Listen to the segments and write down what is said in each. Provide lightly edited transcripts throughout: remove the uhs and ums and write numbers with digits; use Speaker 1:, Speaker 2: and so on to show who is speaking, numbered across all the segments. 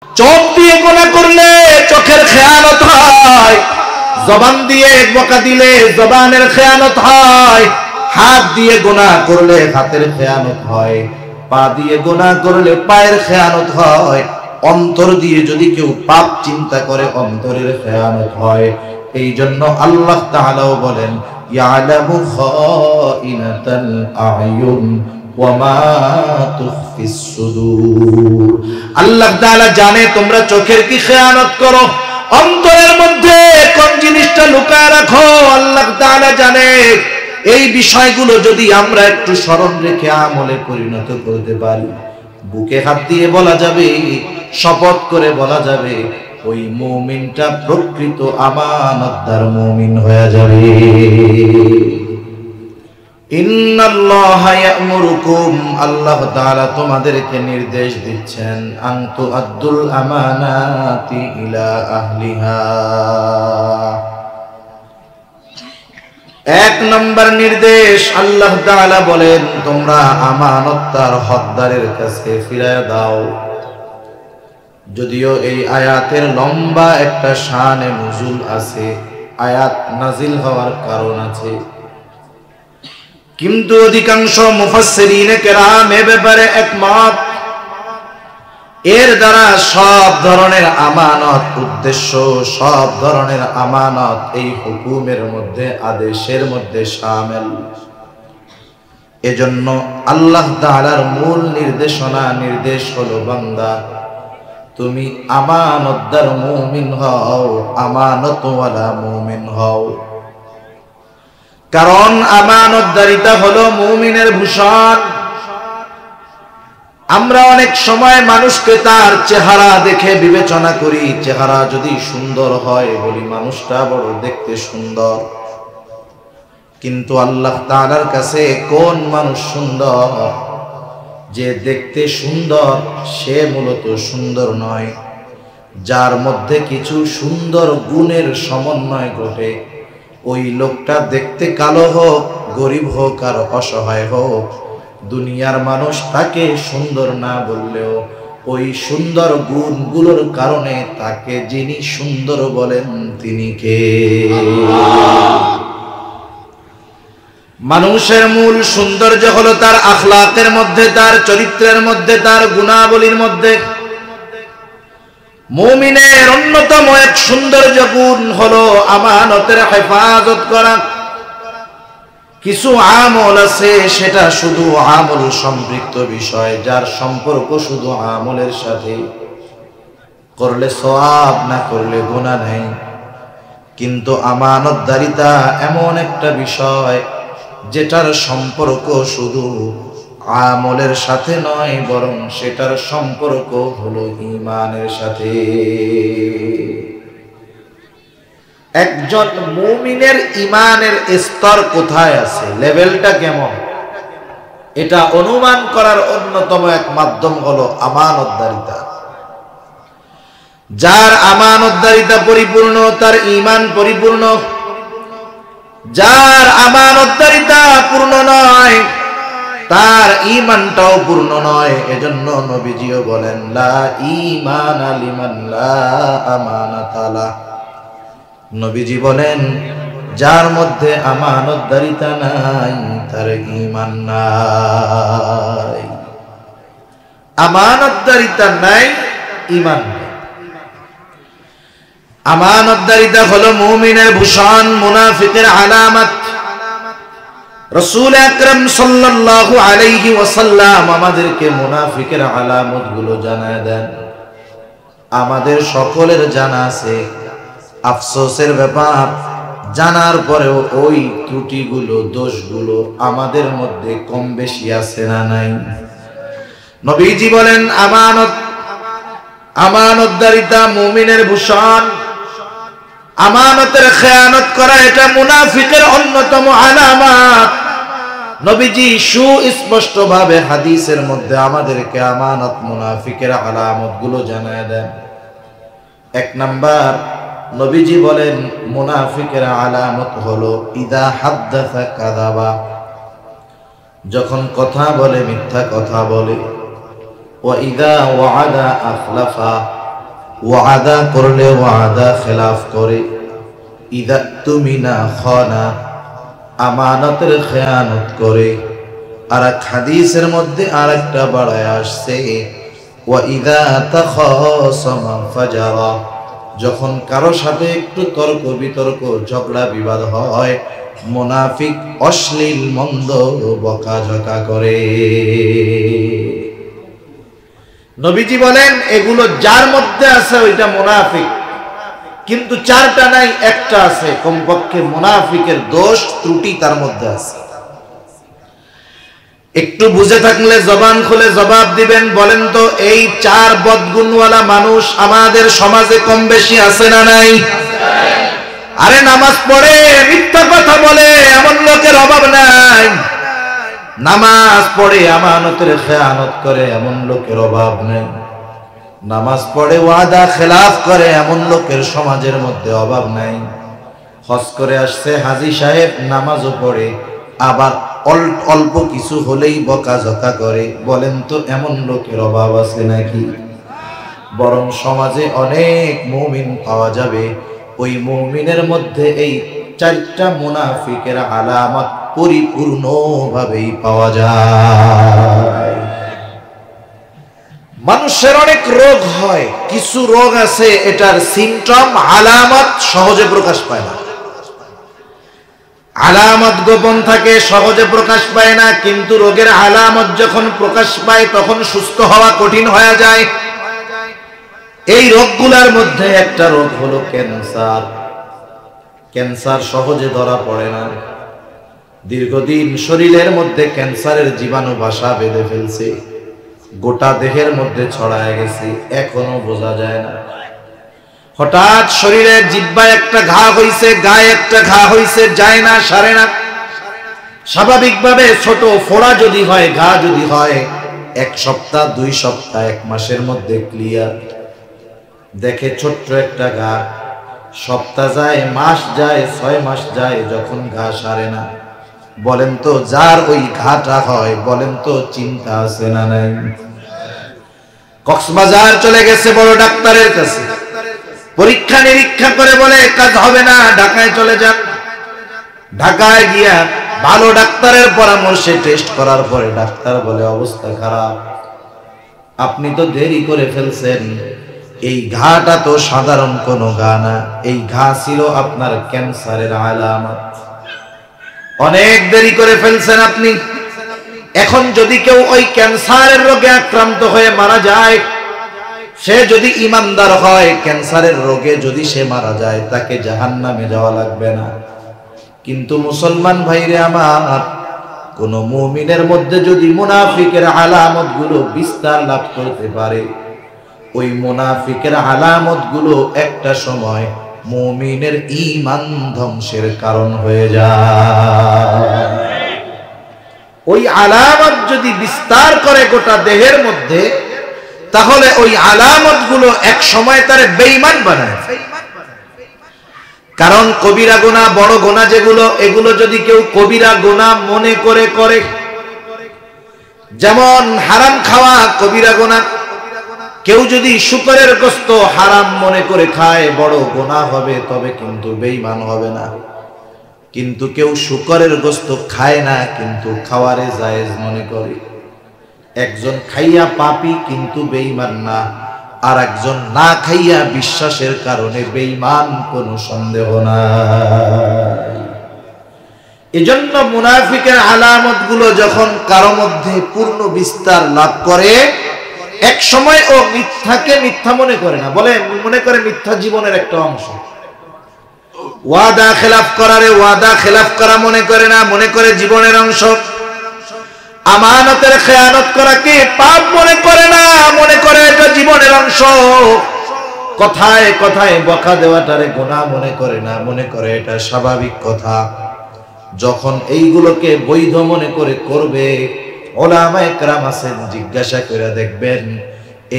Speaker 1: চোখ দিয়ে গুনাহ করলে চোখের খেয়ানত হয়, জবান দিয়ে বকা দিলে জবানের খেয়ানত হয়, হাত দিয়ে গুনাহ করলে হাতের খেয়ানত হয়, পা দিয়ে গুনাহ করলে পায়ের খেয়ানত হয়, অন্তর দিয়ে যদি কেউ পাপ চিন্তা করে অন্তরের খেয়ানত হয়। এই জন্য আল্লাহ তাআলাও বলেন ইয়ালামু খাইনাতাল আয়ুন ওয়া মা তুখফিস সুদূর। আল্লাহ তাআলা জানে তোমরা চোখের কি খেয়ানত করো, অন্তরের মধ্যে কোন জিনিসটা লুকায় রাখো আল্লাহ তাআলা জানে। এই বিষয়গুলো যদি আমরা একটু স্মরণ রেখে আমলে পরিণত করতে পারি, বুকে হাত দিয়ে বলা যাবে, শপথ করে বলা যাবে, ওই মুমিনটা প্রকৃত আমানতদার মুমিন হয়ে যাবে। ইন্নাল্লাহা ইয়া'মুরুকুম, আল্লাহ তাআলা তোমাদেরকে নির্দেশ দিচ্ছেন, আন তুআদ্দুল আমানাতি ইলা আহলিহা। এক নম্বর নির্দেশ আল্লাহ তাআলা বলেন তোমরা আমানত তার হকদারের কাছে ফিরিয়ে দাও। যদিও এই আয়াতের লম্বা একটা শানে নুজুল আছে, আয়াত নাজিল হওয়ার কারণ আছে, কিন্তু অধিকাংশ মুফাসসিরিনে কেরাম এ ব্যাপারে একমত। এর দ্বারা সব ধরনের আমানত উদ্দেশ্য, সব ধরনের আমানত এই হুকুমের মধ্যে, আদেশের মধ্যে শামিল। এজন্য আল্লাহ তাআলার মূল নির্দেশ হলো বান্দা তুমি আমানতদার মুমিন হও, আমানতওয়ালা মুমিন হও। কারণ আমানতদারিতা হলো মুমিনের ভূষণ। আমরা অনেক সময় মানুষকে তার চেহারা দেখে বিবেচনা করি, চেহারা যদি সুন্দর হয় বলি মানুষটা বড় দেখতে সুন্দর, কিন্তু আল্লাহ তাআলার কাছে কোন মানুষ সুন্দর? যে দেখতে সুন্দর সে মূলত সুন্দর নয়, যার মধ্যে কিছু সুন্দর গুণের সমন্বয় ঘটে, ওই লোকটা দেখতে কালো হোক, গরিব হোক আর অসহায় হোক, দুনিয়ার মানুষ তাকে সুন্দর না বললেও ওই সুন্দর গুণগুলোর কারণে তাকে যিনি সুন্দর বলেন তিনি কে? মানুষের মূল সৌন্দর্য হলো তার আখলাকের মধ্যে, তার চরিত্রের মধ্যে, তার গুণাবলীর মধ্যে। মুমিনের অন্যতম এক সৌন্দর্য গুণ হলো আমানতের হেফাজত করা। কিছু আমল আছে সেটা শুধু আমল সম্পৃক্ত বিষয়, যার সম্পর্ক শুধু আমলের সাথে, করলে সওয়াব না করলে গুনাহ নেই। কিন্তু আমানতদারিতা এমন একটা বিষয় যেটার সম্পর্ক শুধু আমলের সাথে নয়, বরং সেটার সম্পর্ক হলো ঈমানের সাথে। একজন মুমিনের ঈমানের স্তর কোথায় আছে, লেভেলটা কেমন, এটা অনুমান করার অন্যতম এক মাধ্যম হলো আমানতদারিতা। যার আমানতদারিতা পরিপূর্ণ তার ঈমান পরিপূর্ণ, যার আমানতদারিতা পূর্ণ নয় তার ঈমানটাও পূর্ণ নয়। এজন্য নবীজিও বলেন লা ঈমানা লিমান লা আমানাতা লা। নবীজি বলেন যার মধ্যে আমানতদারিতা নাই তার ঈমান নাই। আমানতদারিতা নাই, ঈমান নাই। আমানতদারিতা হলো মুমিনের ভূষণ, মুনাফিকের আলামত। রাসূল আকরাম সাল্লাল্লাহু আলাইহি ওয়াসাল্লাম আমাদেরকে মুনাফিকের আলামতগুলো জানায় দেন। আমাদের সকলের জানা আছে, আফসোসের ব্যাপার, জানার পরেও ওই ত্রুটিগুলো, দোষগুলো আমাদের মধ্যে কম বেশি আছে না নাই? নবীজি বলেন আমানতদারিতা মুমিনের ভূষণ। আমানতের খেয়ানত করা এটা মুনাফিকের অন্যতম আলামত। নবীজি সুস্পষ্ট ভাবে হাদিসের মধ্যে আমাদেরকে আমানত মুনাফিকের আলামতগুলো জানায় দেন। এক নাম্বার, নবীজি বলেন মুনাফিকের আলামত হলো ইদা হাদ্দাসা কাযাবা, যখন কথা বলে মিথ্যা কথা বলে, ওয়া ইদা ওয়াআদা আখলাফা, ওয়াদা করলে ওয়াদা খেলাফ করে, ইদা তুমিনা খানা, আমানতের খেয়ানত করে। আর এক হাদিসের মধ্যে আরেকটা বাড়ায় আসছে, ওয়া ইদা তাখাসামা ফাজারা, যখন কারো সাথে একটু তর্ক বিতর্ক ঝগড়া বিবাদ হয়, মুনাফিক অশ্লীল মন্দ বকাঝকা করে। নবীজি বলেন এগুলো যার মধ্যে আছে ওইটা মুনাফিক, কিন্তু চারটা নাই, একটা আছে। কমপক্ষে মুনাফিকের দোষ ত্রুটি তার মধ্যে আছে। একটু বুঝে থাকলে জবান খুলে জবাব দিবেন। বলেন তো এই চার বদগুণওয়ালা মানুষ আমাদের সমাজে কম বেশি আছে না নাই? আরে নামাজ পড়ে মিথ্যা কথা বলে এমন লোকের অভাব নাই, নামাজ পড়ে আমানতের খেয়ানত করে এমন লোকের অভাব নেই, নামাজ পড়ে ওয়াদা খেলাফ করে এমন লোকের সমাজের মধ্যে অভাব নাই। হজ করে আসছে হাজী সাহেব, নামাজও পড়ে, আবার অল্প কিছু হলেই বকাঝকা করে। বলেন তো এমন লোকের অভাব আছে নাকি? বরং সমাজে অনেক মুমিন পাওয়া যাবে, ওই মুমিনের মধ্যে এই চারটা মুনাফিকের আলামত পরিপূর্ণভাবেই পাওয়া যায়। মানুষের অনেক রোগ হয়, কিছু রোগ আছে এটার সিমটম আলামত সহজে প্রকাশ পায় না, আলামত গোপন থাকে, সহজে প্রকাশ পায় না। কিন্তু রোগের আলামত যখন প্রকাশ পায় তখন সুস্থ হওয়া কঠিন হয়ে যায়। এই রোগগুলোর মধ্যে একটা রোগ হলো ক্যান্সার। ক্যান্সার সহজে ধরা পড়ে না, দীর্ঘদিন শরীরের মধ্যে ক্যান্সারের জীবাণু বাসা বেঁধে ফেলছে, গোটা দেহের মধ্যে ছড়ায় গেছে, এখনো বোঝা যায় না। হঠাৎ শরীরের জিহ্বায় একটা ঘা হইছে, গায়ে একটা ঘা হইছে, যায় না, সারে না। স্বাভাবিকভাবে ছোট ফোড়া যদি হয়, ঘা যদি হয়, 1 সপ্তাহ 2 সপ্তাহ 1 মাসের মধ্যে ক্লিয়ার। দেখে ছোট্ট একটা ঘা, সপ্তাহ যায়, মাস যায়, 6 মাস যায়, যখন ঘা সারে না। বলেন তো যার ওই ঘাটা হয়, বলেন তো চিন্তা আছে না নাই? কক্সবাজার চলে গেছে বড় ডাক্তারের কাছে, পরীক্ষা নিরীক্ষা করে বলে কাজ হবে না, ঢাকায় চলে যান। ঢাকায় গিয়া ভালো ডাক্তারের পরামর্শে টেস্ট করার পরে ডাক্তার বলে অবস্থা খারাপ, আপনি তো দেরি করে ফেলছেন, এই ঘাটা তো সাধারণ কোনো ঘা না, এই ঘা ছিল আপনার ক্যান্সারের আলামত, অনেক দেরি করে ফেলছেন আপনি। এখন যদি কেউ ওই ক্যান্সারের রোগে আক্রান্ত হয়ে মারা যায়, সে যদি ইমানদার হয়, ক্যান্সারের রোগে যদি সে মারা যায়, তাকে জাহান্নামে যাওয়া লাগবে না। কিন্তু মুসলমান ভাইরে আমার, কোন মুমিনের মধ্যে যদি মুনাফিকের আলামত গুলো বিস্তার লাভ করতে পারে, ওই মুনাফিকের আলামত গুলো একটা সময় মুমিনের ঈমান ধ্বংসের কারণ হয়ে যায়। ওই আলামত যদি বিস্তার করে গোটা দেহের মধ্যে, তাহলে ওই আলামত গুলো এক সময় তার বেঈমান বানায়। কারণ কবিরা গুনাহ, বড় গুনাহ যেগুলো, এগুলো যদি কেউ কবিরা গুনাহ মনে করে করে, যেমন হারাম খাওয়া কবিরা গুনাহ, কেউ যদি শুকরের গোশত হারাম মনে করে খায়, বড় গুনাহ হবে, তবে কিন্তু বেঈমান হবে না। কিন্তু কেউ শুকরের গোশত খায় না, কিন্তু খাওয়ারে জায়েজ মনে করে। একজন খাইয়া পাপী কিন্তু বেঈমান না, আর একজন না খাইয়া বিশ্বাসের কারণে বেঈমান, কোনো সন্দেহ নাই। এজন্য মুনাফিকের আলামত গুলো যখন কারো মধ্যে পূর্ণ বিস্তার লাভ করে, এক সময় ও মিথ্যাকে মিথ্যা মনে করে না, বলে মনে করে মিথ্যা জীবনের একটা অংশ। ওয়াদা খেলাফ করারে ওয়াদা খেলাফ করা মনে করে না, মনে করে জীবনের অংশ। আমানতের খেয়ানত করাকে পাপ মনে করে না, মনে করে এটা জীবনের অংশ। কথায় কথায় বকা দেওয়াটারে গুনাহ মনে করে না, মনে করে এটা স্বাভাবিক কথা। যখন এইগুলোকে বৈধ মনে করে করবে, ওলামায়ে কেরাম আছেন, জিজ্ঞাসা করে দেখবেন,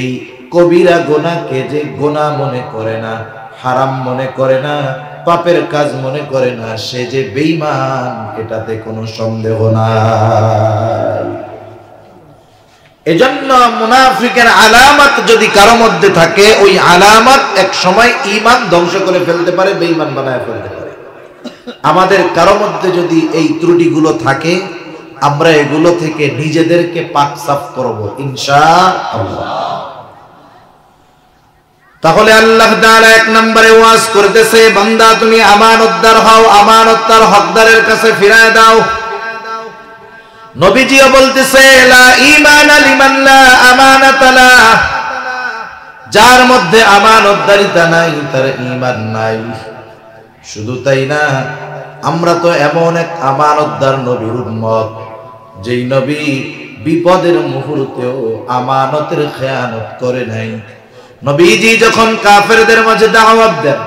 Speaker 1: এই কবিরা গুনাহকে যে গুনাহ মনে করে না, হারাম মনে করে না, পাপের কাজ মনে করে না, সে যে বেঈমান, এটাতে কোনো সন্দেহ নাই। এজন্য মুনাফিকের আলামত যদি কারো মধ্যে থাকে, ওই আলামত এক সময় ঈমান ধ্বংস করে ফেলতে পারে, বেঈমান বানায় ফেলতে পারে। আমাদের কারো মধ্যে যদি এই ত্রুটিগুলো থাকে, আমরা এগুলো থেকে নিজেদেরকে পাক সাফ করব ইনশাআল্লাহ। তাহলে আল্লাহ তাআলা এক নম্বরে ওয়াজ করতেছে, বান্দা তুমি আমানতদার হও, আমানতদার হকদারের কাছে ফিরায় দাও। নবীজিও বলতেছে, লা ঈমানা লিমান লা আমানাতা লা, যার মধ্যে আমানতদারিতা নাই তার ঈমান নাই। শুধু তাই না, আমরা তো এমন এক আমানতদার নবীর উম্মত, যেই নবী বিপদের মুহূর্তেও আমানতের খেয়ানত করে নাই। নবীজি যখন কাফেরদের মাঝে দাওয়াত দেন,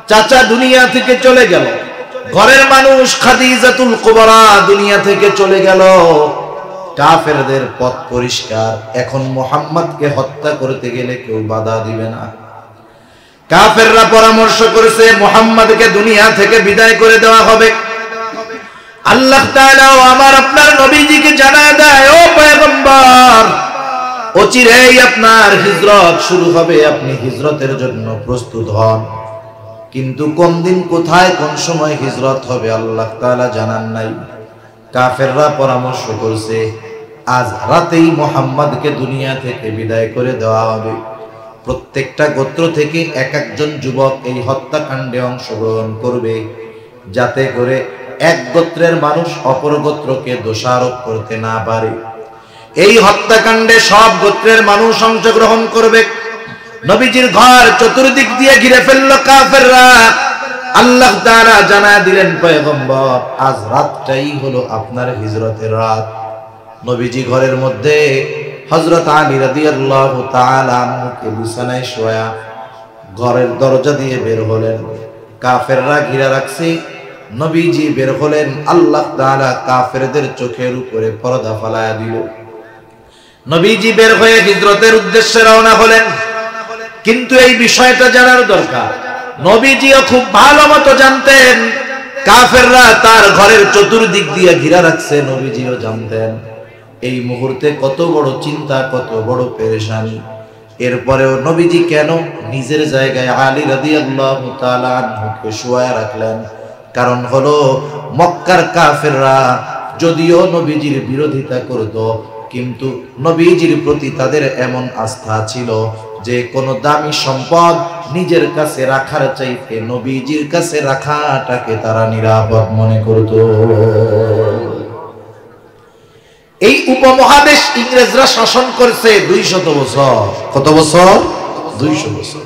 Speaker 1: চাচা দুনিয়া থেকে চলে গেল, ঘরের মানুষ খাদিজাতুল কুবরা দুনিয়া থেকে চলে গেল, কাফেরদের পথ পরিষ্কার। এখন মুহাম্মদকে হত্যা করতে গেলে কেউ বাধা দিবে না। কাফেররা পরামর্শ করেছে মুহাম্মদকে দুনিয়া থেকে বিদায় করে দেওয়া হবে। আল্লাহ তাআলা আমার আপনার নবীজিকে জানায় দেয়, ও পয়গম্বর, অচিরেই আপনার হিজরত শুরু হবে, আপনি হিজরতের জন্য প্রস্তুত হন। কিন্তু কোন দিন, কোথায়, কোন সময় হিজরত হবে আল্লাহ তাআলা জানান নাই। কাফেররা পরামর্শ করছে আজ রাতেই মুহাম্মদকে দুনিয়া থেকে বিদায় করে দেওয়া হবে। প্রত্যেকটা গোত্র থেকে এক একজন যুবক এই হত্যাকাণ্ডে অংশগ্রহণ করবে, যাতে করে এক গোত্রের মানুষ অপর গোত্রকে দোষারোপ করতে না পারে। এই হত্যাকাণ্ডে সব গোত্রের মানুষ অংশগ্রহণ করবে। নবীজির ঘর চতুর্দিক দিয়ে ঘিরে ফেলল কাফেররা। আল্লাহ তাআলা জানায় দিলেন, পয়গম্বর, আজ রাতটাই হলো আপনার হিজরতের রাত। নবীজি ঘরের মধ্যে হযরত আলী রাদিয়াল্লাহু তাআলা আনহুকে বিছানায় শোয়া ঘরের দরজা দিয়ে বের হলেন। কাফেররা ঘিরে রাখছে, নবীজি বের হলেন। আল্লাহ তাআলা কাফেরদের চোখের উপরে পর্দা ফালায়া দিল। নবীজি বের হয়ে হিজরতের উদ্দেশ্যে রওনা হলেন। কিন্তু এই বিষয়টা জানার দরকার, নবীজিও খুব ভালো মতো জানতেন কাফেররা তার ঘরের চতুর্দিক দিয়ে ঘিরা রাখছে। নবীজিও জানতেন এই মুহূর্তে কত বড় চিন্তা, কত বড় পেরেশানি। এরপরেও নবীজি কেন নিজের জায়গায় আলী রাদিয়াল্লাহু তাআলা আনহুকে শুয়ায় রাখলেন? কারণ হলো, মক্কার কাফেররা যদিও নবীজির বিরোধিতা করত, কিন্তু নবীজির প্রতি তাদের এমন আস্থা ছিল যে কোনো দামি সম্পদ নিজের কাছে রাখার চাইতে নবীজির কাছে রাখাটাকে তারা নিরাপদ মনে করত। এই উপমহাদেশ ইংরেজরা শাসন করছে 200 বছর। কত বছর? 200 বছর।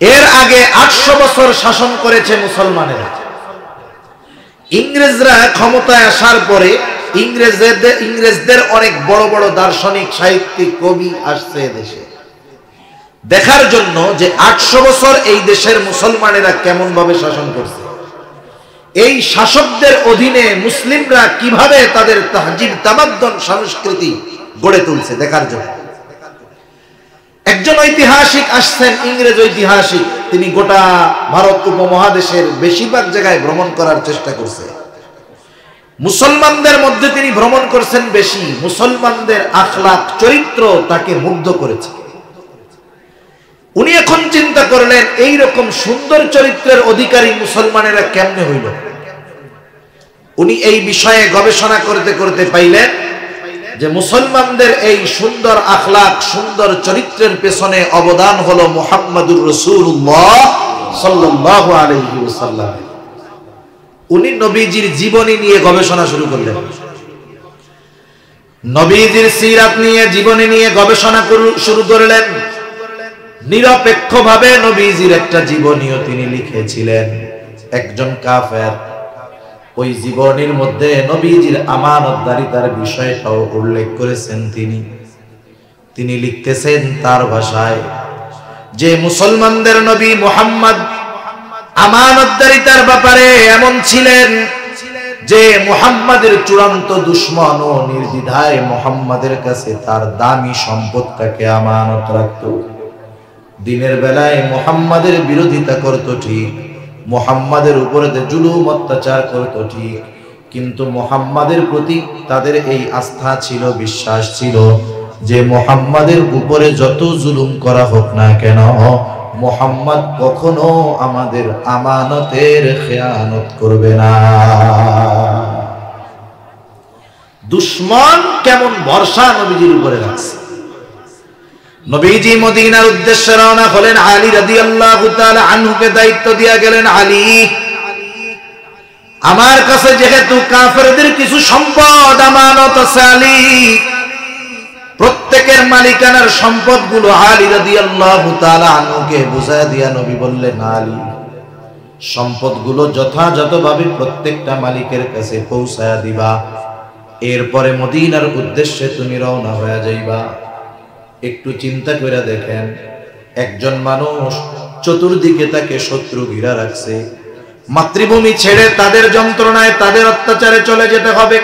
Speaker 1: এর আগে 800 বছর শাসন করেছে মুসলমানেরা। ইংরেজরা ক্ষমতায় আসার পরে ইংরেজদের অনেক বড় বড় দার্শনিক, সাহিত্যিক, কবি আসছে দেশে দেখার জন্য যে 800 বছর এই দেশের মুসলমানেরা কেমন ভাবে শাসন করছে, এই শাসকদের অধীনে মুসলিমরা কিভাবে তাদের তাহজিব, তামাদ্দুন, সংস্কৃতি গড়ে তুলছে দেখার জন্য। একজন ঐতিহাসিক আসছেন, ইংরেজ ঐতিহাসিক। তিনি গোটা ভারত উপমহাদেশের বেশিরভাগ জায়গায় ভ্রমণ করার চেষ্টা করছে। মুসলমানদের মধ্যে তিনি ভ্রমণ করছেন বেশি। মুসলমানদের আখলাক, চরিত্র তাকে মুগ্ধ করেছে। উনি এখন চিন্তা করলেন, এই রকম সুন্দর চরিত্রের অধিকারী মুসলমানেরা কেমনে হইল। উনি এই বিষয়ে গবেষণা করতে করতে পাইলেন যে মুসলমানদের এই সুন্দর আখলাক, সুন্দর চরিত্রের পেছনে অবদান হলো মুহাম্মাদুর রাসূলুল্লাহ সাল্লাল্লাহু আলাইহি ওয়াসাল্লাম। উনি নবীজির জীবনী নিয়ে গবেষণা শুরু করলেন। নবীজির সিরাত নিয়ে, জীবনী নিয়ে গবেষণা শুরু করলেন। নিরপেক্ষভাবে নবীজির একটা জীবনীও তিনি লিখেছিলেন। একজন কাফের ওই জীবনীর মধ্যে নবীজির আমানতদারিতার বিষয়টাও উল্লেখ করেছেন। তিনি লিখতেছেন তার ভাষায় যে মুসলমানদের নবী মুহাম্মদ আমানতদারিতার ব্যাপারে এমন ছিলেন যে মুহাম্মাদের চূড়ান্ত দুশমন ও নির্দ্বিধায় মুহাম্মাদের কাছে তার দামি সম্পদটাকে আমানত রাখত। দিনের বেলায় মুহাম্মাদের বিরোধিতা করত ঠিক, মুহাম্মাদের উপরে জুলুম অত্যাচার করত ঠিক, কিন্তু মুহাম্মাদের প্রতি তাদের এই আস্থা ছিল, বিশ্বাস ছিল যে মুহাম্মাদের উপরে যত জুলুম করা হোক না কেন, মুহাম্মদ কখনো আমাদের আমানতের খেয়ানত করবে না। দুশমন কেমন ভরসা নবীজির উপরে রাখছে। নবীজি মদিনার উদ্দেশ্যে রওনা হলেন। আলী রাদিয়াল্লাহু তাআলা আনহুকে দায়িত্ব দিয়া গেলেন, আলী, আমার কাছে যেহেতু কাফেরদের কিছু সম্পদ আমানত আছে, আলী, প্রত্যেকের মালিকানার সম্পদগুলো আলী রাদিয়াল্লাহু তাআলা আনহুকে বুঝায় দিয়া নবী বললেন, আলী, সম্পদগুলো যথাযথভাবে প্রত্যেকটা মালিকের কাছে পৌঁছায়া দিবা, এরপরে মদিনার উদ্দেশ্যে তুমি রওনা হয়ে যাইবা। একটু চিন্তা করে দেখেন, একজন মানুষ চতুর্দিকে তাকে শত্রু ঘিরা রাখছে, মাতৃভূমি ছেড়ে তাদের যন্ত্রণায় তাদের অত্যাচারে চলে যেতে হবে,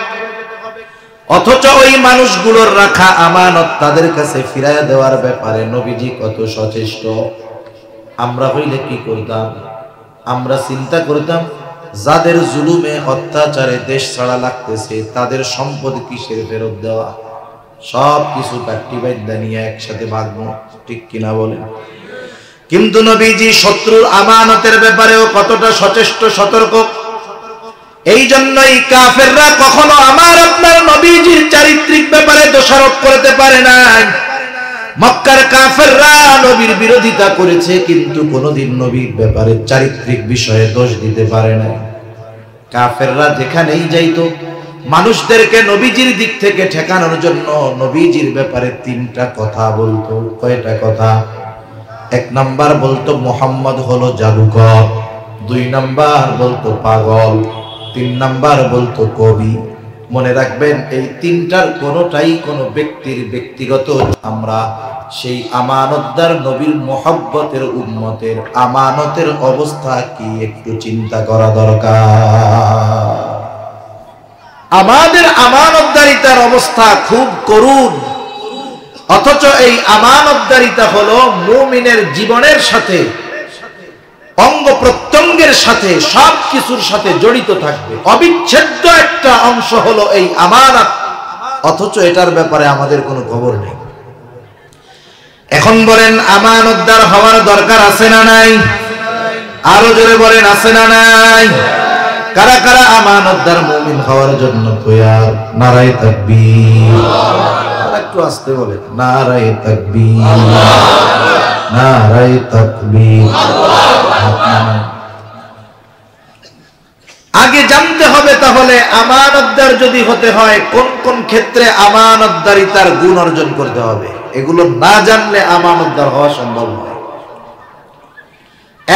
Speaker 1: অথচ ওই মানুষগুলোর রাখা আমানত তাদের কাছে ফিরাইয়া দেওয়ার ব্যাপারে নবীজি কত সচেষ্ট। আমরা হইলে কি করতাম? আমরা চিন্তা করতাম, যাদের জুলুমে অত্যাচারে দেশ ছাড়া লাগতেছে তাদের সম্পদ কিসের ফেরত দেওয়া, সব কিছু কাটি বাইদা নিয়ে একসাথে ভাগবো, ঠিক কিনা বলেন? কিন্তু নবীজি শত্রুর আমানতের ব্যাপারেও কতটা সচেষ্ট, সতর্ক। এই জন্যই কাফেররা কখনো আমার আপনার নবীজির চারিত্রিক ব্যাপারে দোষারোপ করতে পারে না। মক্কার কাফেররা নবীর বিরোধিতা করেছে, কিন্তু কোনোদিন নবীর ব্যাপারে চারিত্রিক বিষয়ে দোষ দিতে পারে না। কাফেররা যেখানেই যাইতো মানুষদেরকে নবীজির দিক থেকে ঠেকানোর জন্য নবীজির ব্যাপারে তিনটা কথা বলতো। কয়টা কথা? এক নাম্বার বলতো মুহাম্মদ হলো জাদুকর, দুই নাম্বার বলতো পাগল, তিন নাম্বার বলতো কবি। মনে রাখবেন, এই তিনটার কোনোটাই কোনো ব্যক্তির ব্যক্তিগত। আমরা সেই আমানতদার নবীর মুহাব্বতের উম্মতের আমানতের অবস্থা কি একটু চিন্তা করা দরকার। আমাদের আমানতদারিতার অবস্থা খুব করুণ, অথচ এই আমানতদারিতা হলো মুমিনের জীবনের সাথে, অঙ্গ প্রত্যঙ্গের সাথে, সব কিছুর সাথে জড়িত থাকবে। অবিচ্ছেদ্য একটা অংশ হলো এই আমানত, অথচ এটার ব্যাপারে আমাদের কোনো খবর নেই। এখন বলেন, আমানতদার হওয়ার দরকার আছে না নাই? আরো জোরে বলেন, আছে না নাই? কারা কারা আমানতদার মুমিন হওয়ার জন্য তৈয়ার? নারায়ে তাকবীর। একটু আস্তে বলেন, নারায়ে তাকবীর, নারায়ে তাকবীর। আগে জানতে হবে তাহলে আমানতদার যদি হতে হয় কোন কোন ক্ষেত্রে আমানতদারিতার গুণ অর্জন করতে হবে। এগুলো না জানলে আমানতদার হওয়া সম্ভব নয়।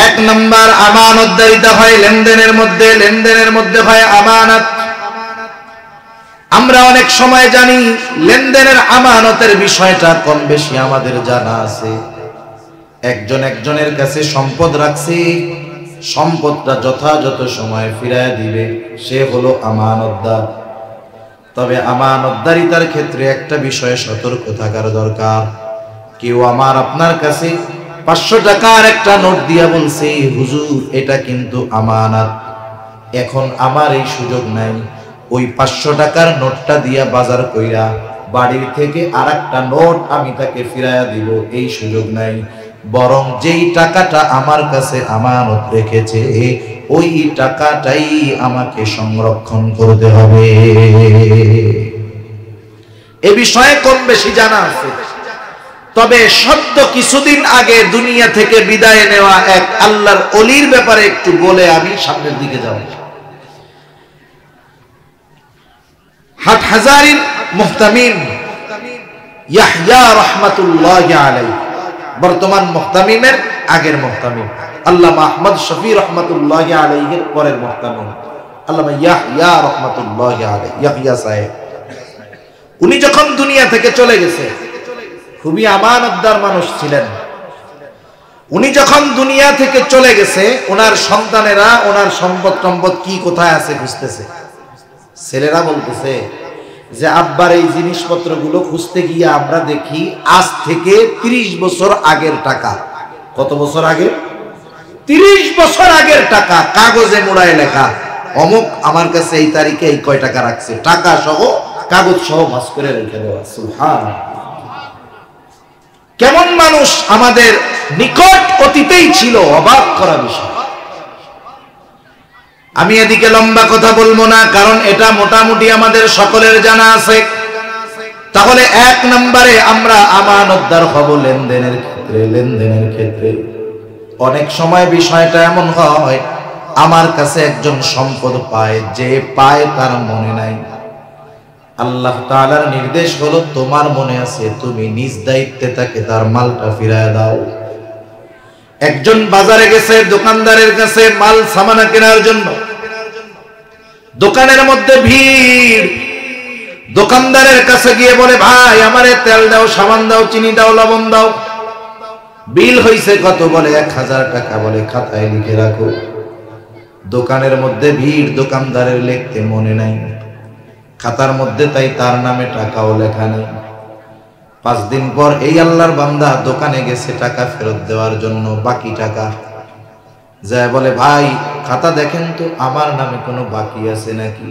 Speaker 1: এক নাম্বার, আমানতদারিতা হয় লেনদেনের মধ্যে, লেনদেনের মধ্যে হয় আমানত। আমরা অনেক সময় জানি লেনদেনের আমানতের বিষয়টা কম বেশি আমাদের জানা আছে। একজন একজনের কাছে সম্পদ রাখছে, সম্পদটা যথাযথ সময় ফিরায় দিবে, সে হলো আমানতদার। তবে আমানতদারিতার ক্ষেত্রে একটা বিষয়ে সতর্ক থাকার দরকার। কেউ আমার আপনার কাছে 500 টাকার একটা নোট দিয়া বলছে, হুজুর এটা কিন্তু আমানত, এখন আমার এই সুযোগ নাই ওই 500 টাকার নোটটা দিয়া বাজার কইরা বাড়ির থেকে আরেকটা নোট আমি তাকে ফিরাইয়া দিব, এই সুযোগ নাই। বরং যেই টাকাটা আমার কাছে আমানত রেখেছে ওই টাকাটাই আমাকে সংরক্ষণ করতে হবে। এ বিষয়ে কম বেশি জানা আছে। তবে সদ্য কিছুদিন আগে দুনিয়া থেকে বিদায় নেওয়া এক আল্লাহর ওলির ব্যাপারে একটু বলে আমি সামনের দিকে যাব। হাটহাজারীর মুহতামিম ইয়াহইয়া রাহমাতুল্লাহি আলাইহি, বর্তমান মুহতামিমের আগের মুহতামিম আল্লামা আহমদ শফি রাহমাতুল্লাহি আলাইহির পরের মুহতামিম আল্লামা ইয়াহইয়া রাহমাতুল্লাহি আলাইহি, ইয়াহইয়া সাহেব। উনি যখন দুনিয়া থেকে চলে গেছে, খুবই আমানতদার মানুষ ছিলেন। উনি যখন দুনিয়া থেকে চলে গেছে, ওনার সন্তানেরা ওনার সম্পদ সম্পদ কি কোথায় আছে খুঁজতেছে। ছেলেরা বলতেছে যে আব্বার এই জিনিসপত্রগুলো খুঁজতে গিয়ে আমরা দেখি আজ থেকে 30 বছর আগের টাকা। কত বছর আগে? 30 বছর আগের টাকা, কাগজে মোড়ায় লেখা। অমুক আমার কাছে এই তারিখে এই কয় টাকা রাখছে, টাকা সহ কাগজ সহ ভাস করে রেখে দেওয়া। সুবহানাল্লাহ। কেমন মানুষ আমাদের নিকট অতীতেই ছিল, অবাক করা বিষয়। আমি এদিকে লম্বা কথা বলবো না, কারণ এটা মোটামুটি আমাদের সকলের জানা আছে। তাহলে এক নম্বরে আমরা আমানতদার হব লেনদেনের ক্ষেত্রে। অনেক সময় বিষয়টা এমন হয়, আমার কাছে একজন সম্পদ পায়, যে পায় তার মনে নাই। আল্লাহ তাআলার নির্দেশ হলো, তোমার মনে আছে, তুমি নিজ দায়িত্বে তাকে তার মালটা ফিরায় দাও। একজন বাজারে গেছে দোকানদারের কাছে মাল সামানা কেনার জন্য, দোকানের মধ্যে ভিড়। দোকানদারের কাছে গিয়ে বলে, ভাই আমারে তেল দাও, সাবান দাও, চিনি দাও, লবণ দাও। বিল হইছে কত? বলে 1000 টাকা। বলে খাতায় লিখে রাখো। দোকানের মধ্যে ভিড়, দোকানদারের লিখতে মনে নাই, খাতার মধ্যে তাই তার নামে টাকাও লেখা নেই। 5 দিন পর এই আল্লাহর বান্দা দোকানে গেছে টাকা ফেরত দেওয়ার জন্য, বাকি টাকা। যায় বলে, ভাই খাতা দেখেন তো আমার নামে কোনো বাকি আছে নাকি?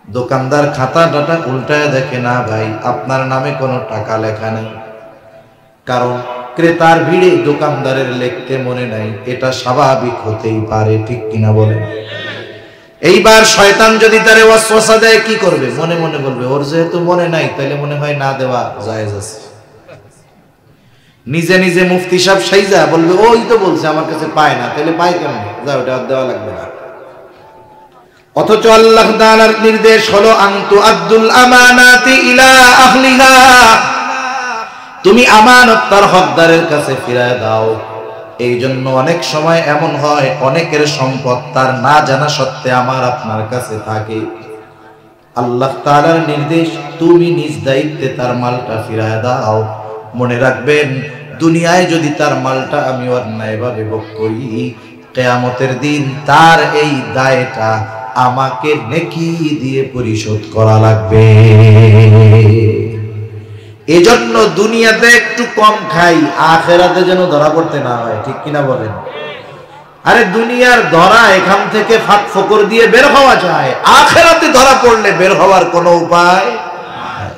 Speaker 1: দোকানদার খাতা ডাটা উল্টায় দেখে, না ভাই আপনার নামে কোনো টাকা লেখা নেই। কারণ ক্রেতার ভিড়ে দোকানদারের লিখতে মনে নাই, এটা স্বাভাবিক হতেই পারে, ঠিক কিনা বলেন? এইবার শয়তান যদি তারে ওয়াসওয়াসা দেয়, কি করবে? মনে মনে বলবে, ওর যেহেতু মনে নাই তাহলে মনে হয় না দেওয়া জায়েজ আছে। নিজে নিজে মুফতি সাহেব সাইজা বলবে, ওই তো বলছে আমার কাছে পায় না, তাহলে পায় কেমন? যা, ওটা দেওয়া লাগবে না। অথচ আল্লাহ তাআলার নির্দেশ হলো, আনতু আব্দুল আমানাতি ইলা আহলিহা, তুমি আমানত তার হকদারের কাছে ফিরায় দাও। এই জন্য অনেক সময় এমন হয়, অনেকের সম্পদ তার না জানা সত্ত্বে আমার আপনার কাছে থাকে। আল্লাহ তাআলার নির্দেশ, তুমি নিজ দায়িত্বে তার মালটা ফিরায় দাও। মনে রাখবেন, দুনিয়ায় যদি তার মালটা আমি অন্যায়ভাবে ভোগ করি, কিয়ামতের দিন তার এই দায়টা আমাকে নেকি দিয়ে পরিশোধ করা লাগবে। এজন্য দুনিয়াতে একটু কম খাই, আখিরাতে যেন ধরা পড়তে না হয়, ঠিক কিনা বলেন? আরে দুনিয়ার ধরা এখান থেকে ফাঁক ফোকর দিয়ে বের হওয়া যায়, আখিরাতে ধরা পড়লে বের হওয়ার কোনো উপায় নাই।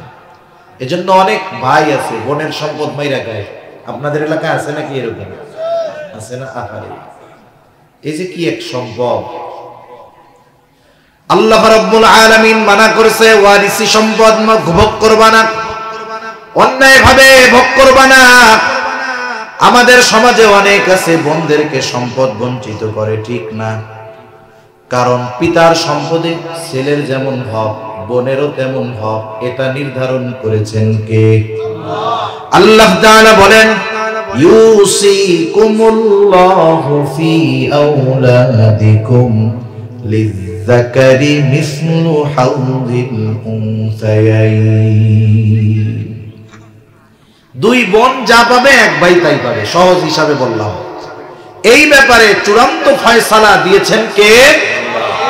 Speaker 1: এজন্য অনেক ভাই আছে বোনের সম্পদ মাইরা খায়। আপনাদের এলাকায় আছে নাকি এরকম? আছে না? আহারে, এই যে কি এক সম্ভব! আল্লাহ রাব্বুল আলামিন মানা করেছে, ওয়ারিসি সম্পদ ভোগ করবা না, অন্যায় ভাবে ভোগ করবা না। আমাদের সমাজে অনেক আছে বোনদেরকে সম্পদ বঞ্চিত করে, ঠিক না? কারণ পিতার সম্পদে ছেলের যেমন হক, বোনেরও তেমন হক, এটা নির্ধারণ করেছেন কে? আল্লাহ তাআলা বলেন, ইউসিকুমুল্লাহু ফি আওলাদিকুম লিয-যাকারি মিসলু হাযিল উনসায়াইন। দুই বোন যা পাবে এক ভাই তাই পাবে, সহজ হিসাবে বললাম। এই ব্যাপারে চূড়ান্ত ফয়সালা দিয়েছেন কে?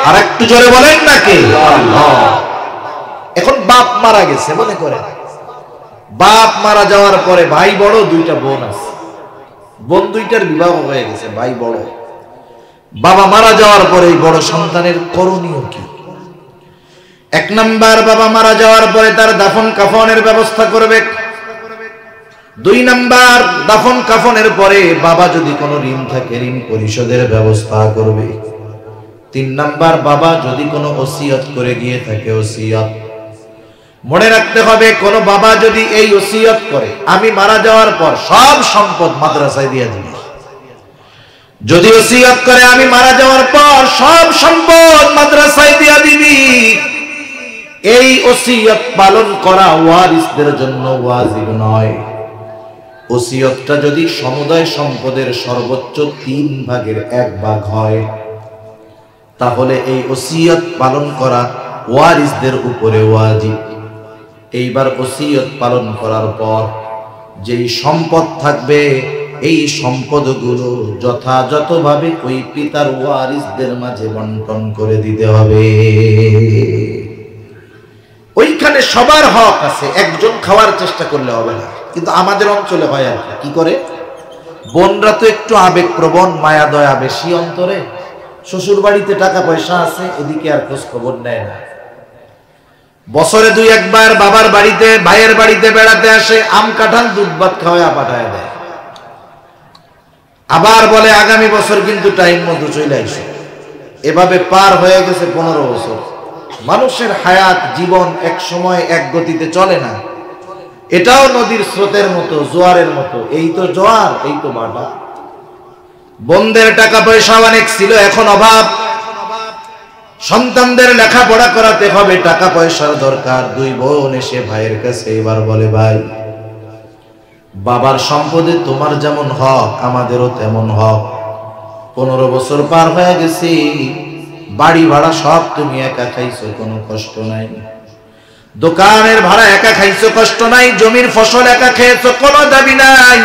Speaker 1: আর একটু জোরে বলেন না কে? আল্লাহ। এখন বাপ মারা গেছে, মনে করেন বাপ মারা যাওয়ার পরে ভাই বড়, দুইটা বোন আছে, বোন দুইটার বিবাহ হয়ে গেছে, ভাই বড়। বাবা মারা যাওয়ার পরে এই বড় সন্তানের করণীয় কি? 1 নাম্বার, বাবা মারা যাওয়ার পরে তার দাফন কাফনের ব্যবস্থা করবে। 2 নাম্বার, দাফন কাফনের পরে বাবা যদি কোনো ঋণ থাকে ঋণ পরিশোধের ব্যবস্থা করবে। 3 নাম্বার, বাবা যদি কোনো ওসিয়ত করে গিয়ে থাকে ওসিয়ত। মনে রাখতে হবে, কোন বাবা যদি এই ওসিয়ত করে, আমি মারা যাওয়ার পর সব সম্পদ মাদ্রাসায় দিয়ে দিবি, যদি ওসিয়ত করে আমি মারা যাওয়ার পর সব সম্পদ মাদ্রাসায় দিয়ে দিবি, এই ওসিয়ত পালন করা ওয়ারিসদের জন্য ওয়াজিব নয়। ওসিয়তটা যদি সমুদায় সম্পদের সর্বোচ্চ 3 ভাগের 1 ভাগ হয়, তাহলে এই ওসিয়ত পালন করা ওয়ারিসদের উপরে ওয়াজিব। এইবার ওসিয়ত পালন করার পর যেই সম্পদ থাকবে, এই সম্পদগুলো যথাযথভাবে ওই পিতার ওয়ারিসদের মাঝে বন্টন করে দিতে হবে। ওইখানে সবার হক আছে, একজন খাওয়ার চেষ্টা করলে হবে না। কিন্তু আমাদের অঞ্চলে হয় আর কি করে, বোনরা তো একটু আবেগপ্রবণ, মায়া দয়া বেশি অন্তরে, শ্বশুর বাড়িতে টাকা পয়সা আছে, এদিকে আর খোঁজ খবর নেয় না। বছরে 2-1 বার বাবার বাড়িতে ভাইয়ের বাড়িতে বেড়াতে আসে, আম কাঁঠাল দুধ ভাত খাওয়া পাঠায় দেয়, আবার বলে আগামী বছর কিন্তু টাইম মতো চলে আসে। এভাবে পার হয়ে গেছে 15 বছর। মানুষের হায়াত জীবন এক সময় এক গতিতে চলে না, এটাও নদীর স্রোতের মতো, জোয়ারের মতো। এই তো জোয়ার, এই তো ভাটা। বোনদের টাকা পয়সা অনেক ছিল, এখন অভাব। সন্তানদের লেখাপড়া করাতে হবে, টাকা পয়সার দরকার। 2 বোন এসে ভাইয়ের কাছে এবার বলে, ভাই বাবার সম্পদে তোমার যেমন হক আমাদেরও তেমন হক। 15 বছর পার হয়ে গেছি, বাড়ি ভাড়া সব তুমি একা খাইছো, কোনো কষ্ট নাই। দোকানের ভাড়া একা খাইছো, কষ্ট নাই। জমির ফসল একা খেয়েছো, কোনো দাবি নাই।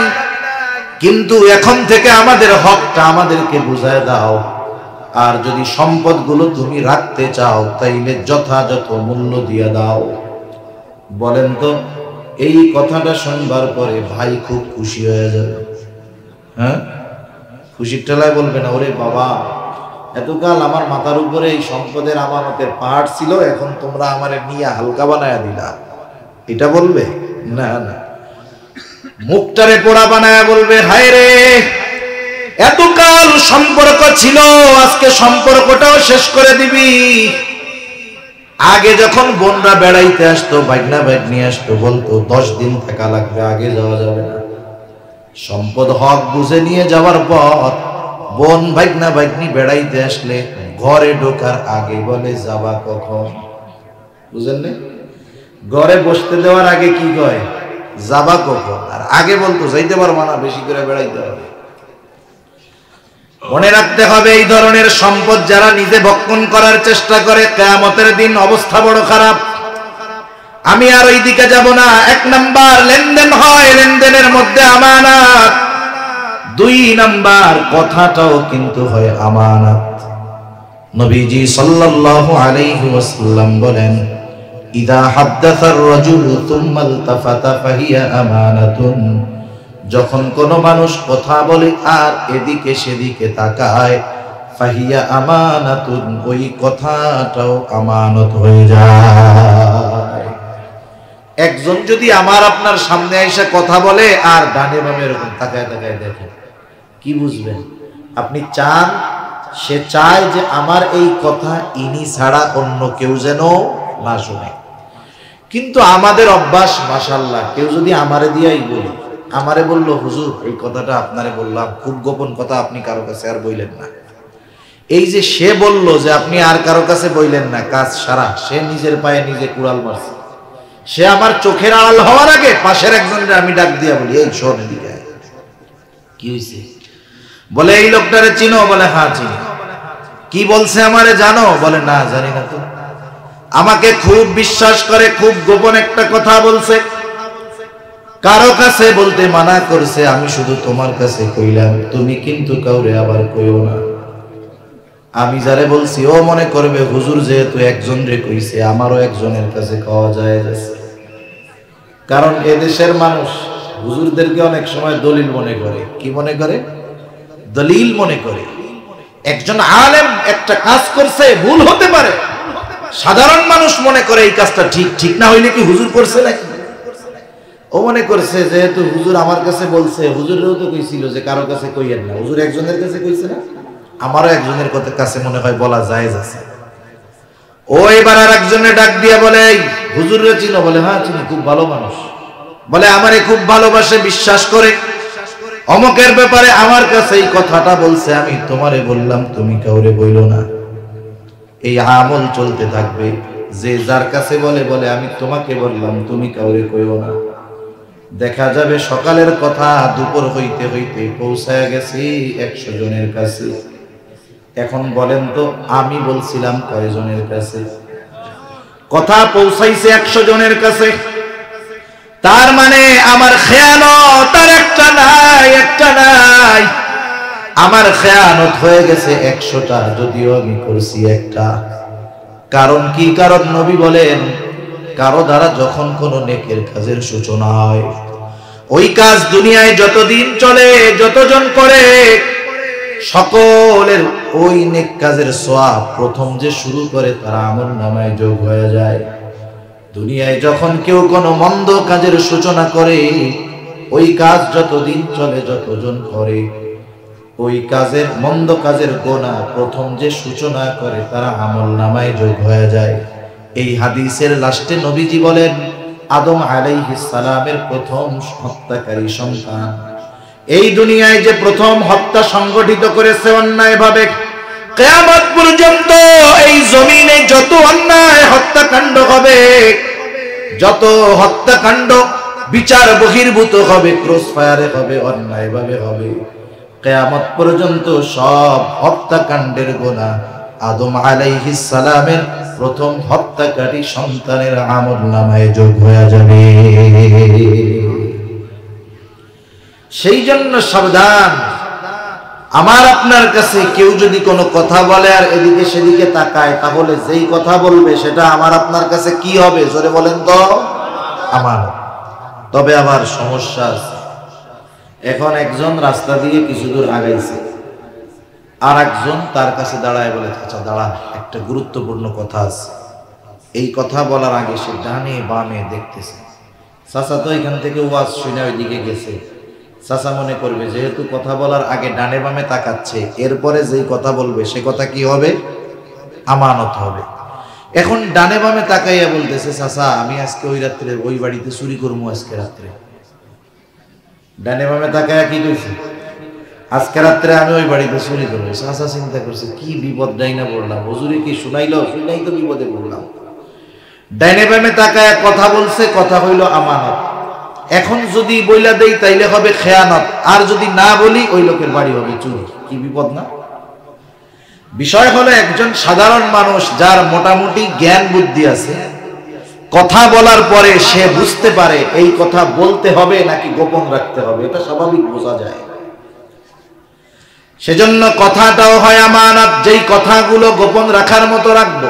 Speaker 1: কিন্তু এখন থেকে আমাদের হকটা আমাদেরকে বুঝায় দাও। আর যদি সম্পদগুলো তুমি রাখতে চাও তাইলে যথাযথ মূল্য দিয়ে দাও। বলেন তো, এই কথাটা শুনবার পরে ভাই খুব খুশি হয়ে যাবে। হ্যাঁ, খুশির ঠেলায় বলবে না, ওরে বাবা এতকাল আমার মাথার উপরে এই সম্পদের আমানতের পাহাড় ছিল, এখন তোমরা আমারে নিয়ে হালকা বানায়া দিলা, এটা বলবে না। না, মুখটারে পোড়া বানায়া বলবে, হায় রে এতকাল সম্পর্ক ছিল, আজকে সম্পর্কটাও শেষ করে দিবি। আগে যখন বোনরা বেড়াইতে আসতো, ভাগনা ভাগ্নি আসতো, বলতো 10 দিন থাকা লাগবে, আগে যাওয়া যাবে না। সম্পদ হক বুঝে নিয়ে যাওয়ার পর বোন ভাগনা ভাগ্নি বেড়াইতে আসলে ঘরে ঢোকার আগে বলে, যাবা কখন? বুঝেন না? ঘরে বসতে দেওয়ার আগে কি কয়, যাবা কখন? আর আগে বলতো যাইতে পারবা না, বেশি করে বেড়াইতে হবে। মনে রাখতে হবে, এই ধরনের সম্পদ যারা নিজে ভক্ষণ করার চেষ্টা করে, কিয়ামতের দিন অবস্থা বড় খারাপ। আমি আর ওই দিকে যাব না। 1 নাম্বার লেনদেন হয়, লেনদেনের মধ্যে আমানত। 2 নাম্বার কথাটাও কিন্তু হয় আমানত। নবীজি সাল্লাল্লাহু আলাইহি ওয়াসাল্লাম বলেন, ইদা হাদ্দাসার রাজুলু সুম্মা ইলতাফাতা ফাহিয়া আমানাতুন। যখন কোন মানুষ কথা বলে আর এদিকে সেদিকে তাকায়, ফাহিয়া আমানাতুন, ওই কথাটাও আমানত হয়ে যায়। একজন যদি আমার আপনার সামনে এসে কথা বলে আর ডানে বামে এরকম তাকায় তাকায় দেখে, কি বুঝবেন? আপনি চান, সে চায় যে আমার এই কথা ইনি ছাড়া অন্য কেউ যেন না শুনে। কিন্তু আমাদের অভ্যাস, মাশাআল্লাহ, কেউ যদি আমারে দিয়াই বলি, আমারে বললো হুজুর এই কথাটা আপনারে বললাম, খুব গোপন কথা, আপনি কারো কাছে আর বইলেন না। এই যে সে বললো যে আপনি আর কারো কাছে বইলেন না, কাজ সারা, সে নিজের পায়ে নিজে কুড়াল মারছে। সে আমার চোখের আড়াল হওয়ার আগে পাশের একজনকে আমি ডাক দিয়া বলি, এই শোন এদিকে। কি হয়েছে? বলে এই লোকটারে চিনো? বলে হ্যাঁ চিনি। কি বলছে আমারে জানো? বলে না জানি না। তো আমাকে খুব বিশ্বাস করে, খুব গোপন একটা কথা বলছে, কারো কাছে বলতে মানা করছে, আমি শুধু তোমার কাছে কইলাম, তুমি কিন্তু কাউরে আবার কইও না। আমি যারে বলছি ও মনে করবে হুজুর যেহেতু একজন রে কইছে, আমারও একজনের কাছে কওয়া যায়। কারণ এদেশের মানুষ হুজুরদেরকে অনেক সময় দলিল মনে করে। কি মনে করে? দলিল মনে করে। একজন আলেম একটা কাজ করছে, ভুল হতে পারে, সাধারণ মানুষ মনে করে এই কাজটা ঠিক, ঠিক না হইলে কি হুজুর করছে নাকি? ও মনে করছে যেহেতু হুজুর আমার কাছে বলছে, হুজুরেও তো কইছিল যে কারো কাছে কইয়েন না, হুজুর একজনের কাছে কইছে না, আমারও একজনের কাছে মনে হয় বলা জায়েজ আছে। ও এবার আর একজনের ডাক দিয়া বলে, হুজুররে চিনো? বলে হ্যাঁ চিনি, খুব ভালো মানুষ। বলে আমারে খুব ভালোবাসে, বিশ্বাস করে, অমুকের ব্যাপারে আমার কাছে এই কথাটা বলছে, আমি তোমারে বললাম তুমি কাউরে বইলো না। এই আমল চলতে থাকবে। যে যার কাছে বলে বলে আমি তোমাকে বললাম তুমি কাউরে কইও না। দেখা যাবে সকালের কথা দুপুর হইতে হইতে পৌঁছায় গেছি 100 জনের কাছে। এখন বলেন তো আমি বলছিলাম কয়জনের কাছে? কথা পৌঁছাইছে 100 জনের কাছে। তার মানে আমার খেয়ানত আর একটা নাই, আমার খেয়ানত হয়ে গেছে 100টা, যদিও আমি করছি একটা। কারণ কি? কারণ নবী বলেন, কারো দ্বারা যখন কোন নেকের কাজের সূচনা হয়, ওই কাজ দুনিয়ায় যতদিন চলে, যতজন করে, সকলের ওই নেক কাজের সওয়াব প্রথম যে শুরু করে তার আমলনামায় যোগ হয়ে যায়। দুনিয়ায় যখন কেউ কোনো মন্দ কাজের সূচনা করে, ওই কাজ যতদিন চলে, যতজন করে, ওই কাজের মন্দ কাজের গোনা প্রথম যে সূচনা করে তারা আমলনামায় যোগ হয়ে যায়। এই হাদিসের লাস্টে নবীজি বলেন, আদম আলাইহিস সালামের প্রথম হত্যাকারী সন্তান এই দুনিয়ায় যে প্রথম হত্যা সংগঠিত করেছে অন্যায়ভাবে, কিয়ামত পর্যন্ত এই জমিনে যত অন্যায় হত্যাকাণ্ড হবে, যত হত্যাকাণ্ড বিচার বহির্ভূত হবে, ক্রস ফায়ারে হবে, অন্যায়ভাবে হবে, কিয়ামত পর্যন্ত সব হত্যাকাণ্ডের গুনাহ আদম আলাইহিস সালামের প্রথম হত্যাকারী সন্তানের আমলনামায় যোগ হয়ে যাবে। সেই জন্য সাবধান। আমার আপনার কাছে কেউ যদি কোনো কথা বলে আর এদিকে সেদিকে তাকায়, তাহলে যেই কথা বলবে সেটা আমার আপনার কাছে কি হবে? জোরে বলেন তো। আমার। তবে আবার সমস্যা আছে। এখন একজন রাস্তা দিয়ে কিছু দূর আগাইছে, আর একজন তার কাছে দাঁড়ায় বলে, আচ্ছা দাঁড়া, একটা গুরুত্বপূর্ণ কথা আছে। এই কথা বলার আগে সে ডানে বামে দেখতেছে। চাচা তো এখান থেকে ওয়াজ শুনে ওইদিকে গেছে, চাচা মনে করবে যেহেতু কথা বলার আগে ডানে বামে তাকাচ্ছে, এরপরে যেই কথা বলবে সে কথা কি হবে? আমানত হবে। এখন ডানে বামে তাকাইয়া বলতেছে, চাচা আমি আজকে ওই রাত্রে ওই বাড়িতে চুরি করবো আজকে রাত্রে। ডানে বামে তাকাইয়া কি কইছে? আজকে রাত্রে আমি ওই বাড়িতে চুরি করবো। চাচা চিন্তা করছে, কি বিপদ ডাইনা পড়লাম, হুজুরে কি শুনাইলো, শুনাই তো বিপদে পড়লাম। ডাইনে বামে তাকায় কথা বলছে, কথা হইল আমানত। এখন যদি বইলা দেই তাইলে হবে খেয়ানত, আর যদি না বলি ওই লোকের বাড়ি হবে চুরি। কি বিপদ না? বিষয় হলো একজন সাধারণ মানুষ যার মোটামুটি জ্ঞান বুদ্ধি আছে, কথা বলার পরে সে বুঝতে পারে এই কথা বলতে হবে নাকি গোপন রাখতে হবে, এটা স্বাভাবিক বোঝা যায়। সেজন্য কথাটাও হয় আমানত, যেই কথাগুলো গোপন রাখার মতো রাখবো।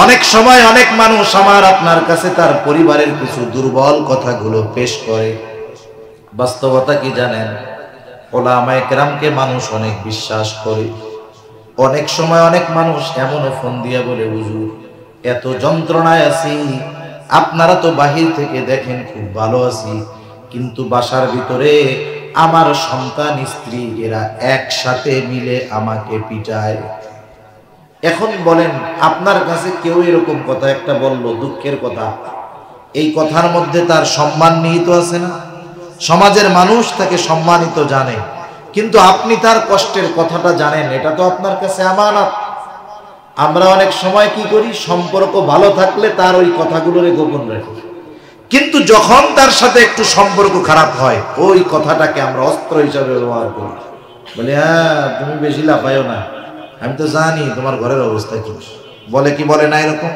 Speaker 1: অনেক সময় অনেক মানুষ আমার আপনার কাছে তার পরিবারের কিছু দুর্বল কথাগুলো পেশ করে। বাস্তবতা কি জানেন? ওলামায়ে কেরামকে মানুষ অনেক বিশ্বাস করে। অনেক সময় অনেক মানুষ এমনও ফোন দিয়া বলে, হুজুর এত যন্ত্রণায় আছি, আপনারা তো বাহির থেকে দেখেন খুব ভালো আছি, কিন্তু বাসার ভিতরে আমার সন্তান স্ত্রী এরা একসাথে মিলে আমাকে পিটায়। এখন বলেন, আপনার কাছে কেউ এরকম কথা একটা বললো, দুঃখের কথা, এই কথার মধ্যে তার সম্মান নিহিত আছে না? সমাজের মানুষ তাকে সম্মানিত জানে, কিন্তু আপনি তার কষ্টের কথাটা জানেন, এটা তো আপনার কাছে আমানত। আমরা অনেক সময় কি করি, সম্পর্ক ভালো থাকলে তার ওই কথাগুলোরে গোপন রাখি, কিন্তু যখন তার সাথে একটু সম্পর্ক খারাপ হয় ওই কথাটাকে আমরা অস্ত্র হিসাবে ব্যবহার করি। বলে, হ্যাঁ তুমি বেশি লাফাইও না, আমি তো জানি তোমার ঘরের অবস্থা কি। বলে কি বলে না এরকম?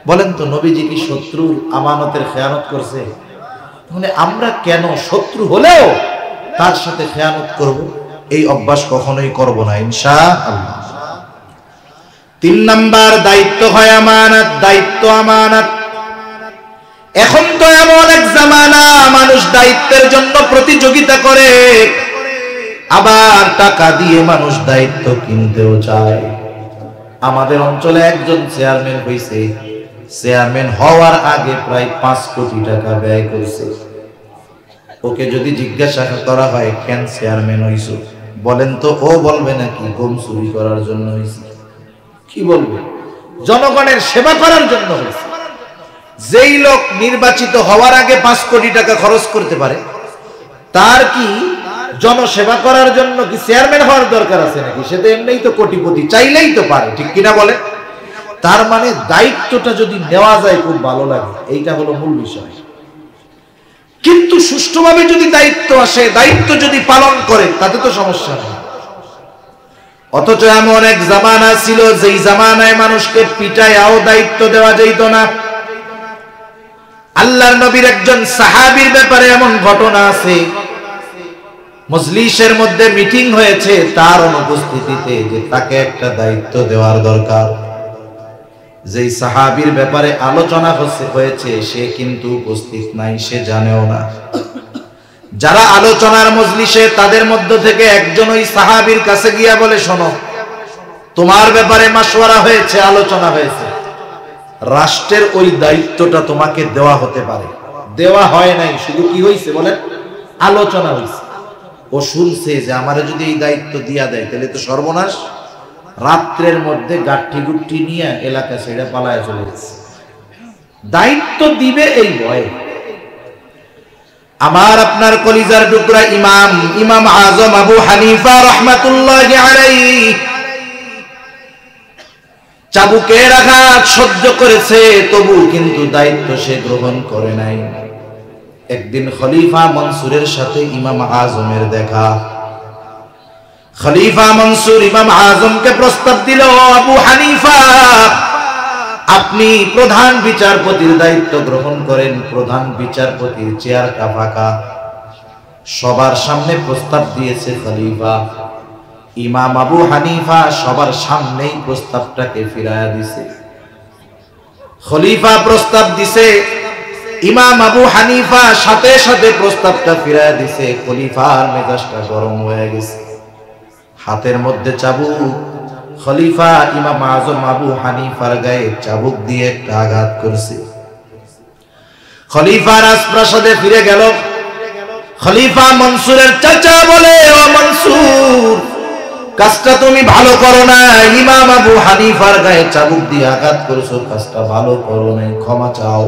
Speaker 1: বলেন তো, নবীজি কি শত্রুর আমানতের খেয়ানত করছে? মানে আমরা কেন শত্রু হলেও তার সাথে খেয়ানত করব? এই অভ্যাস কখনোই করব না ইনশাআল্লাহ। 3 নাম্বার দায়িত্ব হয় আমানত। দায়িত্ব আমানত। এখন তো এমন এক জামানা, মানুষ দায়িত্বের জন্য প্রতিযোগিতা করে, আবার টাকা দিয়ে মানুষ দায়িত্ব কিনতেও চায়। আমাদের অঞ্চলে একজন চেয়ারম্যান হয়েছে, চেয়ারম্যান হওয়ার আগে প্রায় 5 কোটি টাকা ব্যয় করেছে। ওকে যদি জিজ্ঞাসা করা হয় কেন চেয়ারম্যান হইছো, বলেন তো, ও বলবে নাকি গম চুরি করার জন্য হয়েছে? কি বলবে? জনগণের সেবা করার জন্য হয়েছে। যেই লোক নির্বাচিত হওয়ার আগে 5 কোটি টাকা খরচ করতে পারে, তার কি জনসেবা করার জন্য কি চেয়ারম্যান হওয়ার দরকার আছে নাকি? সে তো এমনিই তো কোটিপতি, চাইলেই তো পারে, ঠিক কিনা বলে? তার মানে দায়িত্বটা যদি নেওয়া যায় খুব ভালো লাগে, এইটা হলো মূল বিষয়। কিন্তু সুষ্ঠুভাবে যদি দায়িত্ব আসে, দায়িত্ব যদি পালন করে, তাতে তো সমস্যা নেই। অথচ এমন এক জামানা ছিল যেই জামানায় মানুষকে পিটায়াও দায়িত্ব দেওয়া যেত না। আল্লাহর নবীর একজন সাহাবীর ব্যাপারে এমন ঘটনা আছে, মজলিসের মধ্যে মিটিং হয়েছে তার অনুপস্থিতিতে, যে তাকে একটা দায়িত্ব দেওয়ার দরকার। যেই সাহাবীর ব্যাপারে আলোচনা হয়েছে সে কিন্তু উপস্থিত নাই, সে জানেও না। যারা আলোচনার মজলিসে, তাদের মধ্য থেকে একজন ওই সাহাবীর কাছে গিয়া বলে, শোনো, তোমার ব্যাপারে মাশওয়ারা হয়েছে, আলোচনা হয়েছে, রাষ্ট্রের ওই দায়িত্বটা তোমাকে দেওয়া হতে পারে। দেওয়া হয় নাই, শুধু কি হয়েছে বলেন, আলোচনা হয়েছে। ও শুনছে যে আমারে যদি এই দায়িত্ব দিয়া দেয় তাহলে তো সর্বনাশ। রাত্রের মধ্যে গাঠি গুঠি নিয়ে এলাকা ছেড়ে পালায় চলে গেছে, দায়িত্ব দিবে এই ভয়ে। আমার আপনার কলিজার টুকরা ইমাম আজম আবু হানিফা রাহমাতুল্লাহি আলাইহি চাবুকের আঘাত সহ্য করেছে, তবু কিন্তু দায়িত্ব সে গ্রহণ করে নাই। একদিন খলিফা মনসুরের সাথে ইমাম আজমের দেখা। খলিফা মনসুর ইমাম আজমকে প্রস্তাব দিল, আবু হানিফা, আপনি প্রধান বিচারপতির দায়িত্ব গ্রহণ করেন। প্রধান বিচারপতির চেয়ারটা ফাঁকা। সবার সামনে প্রস্তাব দিয়েছে খলিফা। ইমাম আবু হানিফা সবার সামনেই প্রস্তাবটাকে ফিরায়া দিছে। খলিফা প্রস্তাব দিছে, ইমাম আবু হানিফা সাথে সাথে প্রস্তাবটা ফিরায়া দিছে। খলিফার মেজাজটা গরম হয়ে গেছে, হাতের মধ্যে চাবুক। খলিফা ইমাম আজম আবু হানিফার গায়ে চাবুক দিয়ে একটা আঘাত করছে। খলিফা রাজপ্রাসাদে ফিরে গেল। খলিফা মনসুরের চাচা বলে, ও মনসুর, কাজটা তুমি ভালো করো না, ইমাম আবু হানিফার গায়ে চাবুক দিয়ে আঘাত করেছো, কাজটা ভালো করো নাই, ক্ষমা চাও।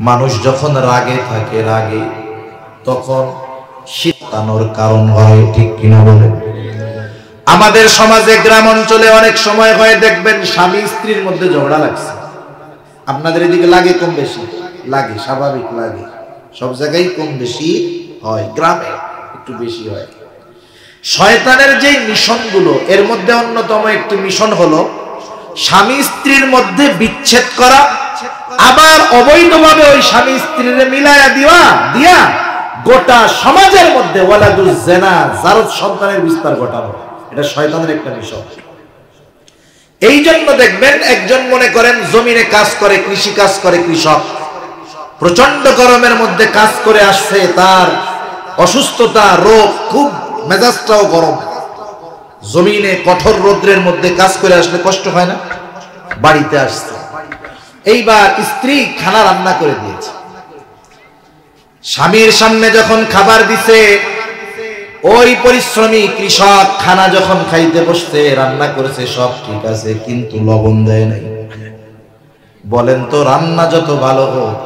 Speaker 1: মানুষ যখন রাগে থাকে, রাগে তখন শীতানোর কারণ হয়, ঠিক কিনা বলে? আমাদের সমাজে, গ্রাম অঞ্চলে অনেক সময় হয়, দেখবেন স্বামী স্ত্রীর মধ্যে ঝগড়া লাগছে। আপনাদের এদিকে লাগে কম বেশি? লাগে, স্বাভাবিক লাগে, সব জায়গায় কম বেশি হয়, গ্রামে একটু বেশি হয়। শয়তানের যে মিশনগুলো, এর মধ্যে অন্যতম একটি মিশন হলো স্বামী স্ত্রীর মধ্যে বিচ্ছেদ করা, আবার অবৈধভাবে ওই স্বামী স্ত্রীর মিলায়া দিয়া গোটা সমাজের মধ্যে ওয়ালাদুজ জিনা, জারজ সন্তানের বিস্তার ঘটানো। এটা শয়তানের একটা মিশন। এই জন্য দেখবেন একজন মনে করেন জমিনে কাজ করে, কৃষি কাজ করে, কৃষক প্রচন্ড গরমের মধ্যে কাজ করে আসছে, তার অসুস্থতা, রোগ, খুব মেজাজটাও গরম। জমিনে কঠোর রৌদ্রের মধ্যে কাজ করে আসলে কষ্ট হয় না? বাড়িতে আসছে, এইবার স্ত্রী খানা রান্না করে দিয়েছে। স্বামীর সামনে যখন খাবার দিছে, ওই পরিশ্রমী কৃষক খানা যখন খাইতে বসছে, রান্না করেছে, সব ঠিক আছে, কিন্তু লবণ দেয় নাই। বলেন তো, রান্না যত ভালো হোক,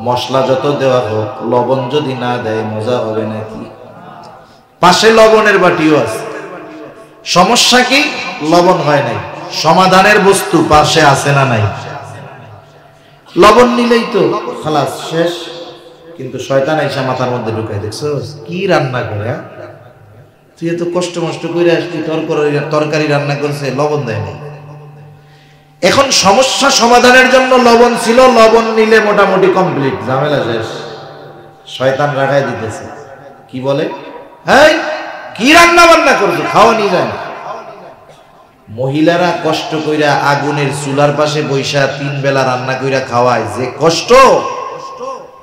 Speaker 1: মশলা যত দেওয়া হোক, লবণ যদি না দেয় মজা হবে নাকি? পাশে লবণের বাটিও আছে, সমস্যা কি? লবণ হয় নাই। সমাধানের বস্তু পাশে আছে না নাই? লবণ নিলেই তো খালাস, শেষ। কিন্তু শয়তান আইসা মাথার মধ্যে ঢুকাই, দেখছো কি রান্না করে, তুই এত কষ্ট মষ্ট করে আসলি, তরকারি রান্না করছে, লবণ দেয় নাই। এখন সমস্যা সমাধানের জন্য লবণ ছিল, লবণ নিলে মোটামুটি কমপ্লিট, ঝামেলা শেষ। শয়তান রাগায় দিতেছে, কি বলে, হ্যাঁ কি রান্না বান্না করছো, খাওয়া নিয়ে যায় না। মহিলারা কষ্ট কইরা আগুনের চুলার পাশে বৈশা 3 বেলা রান্না কইরা খাওয়ায়, যে কষ্ট,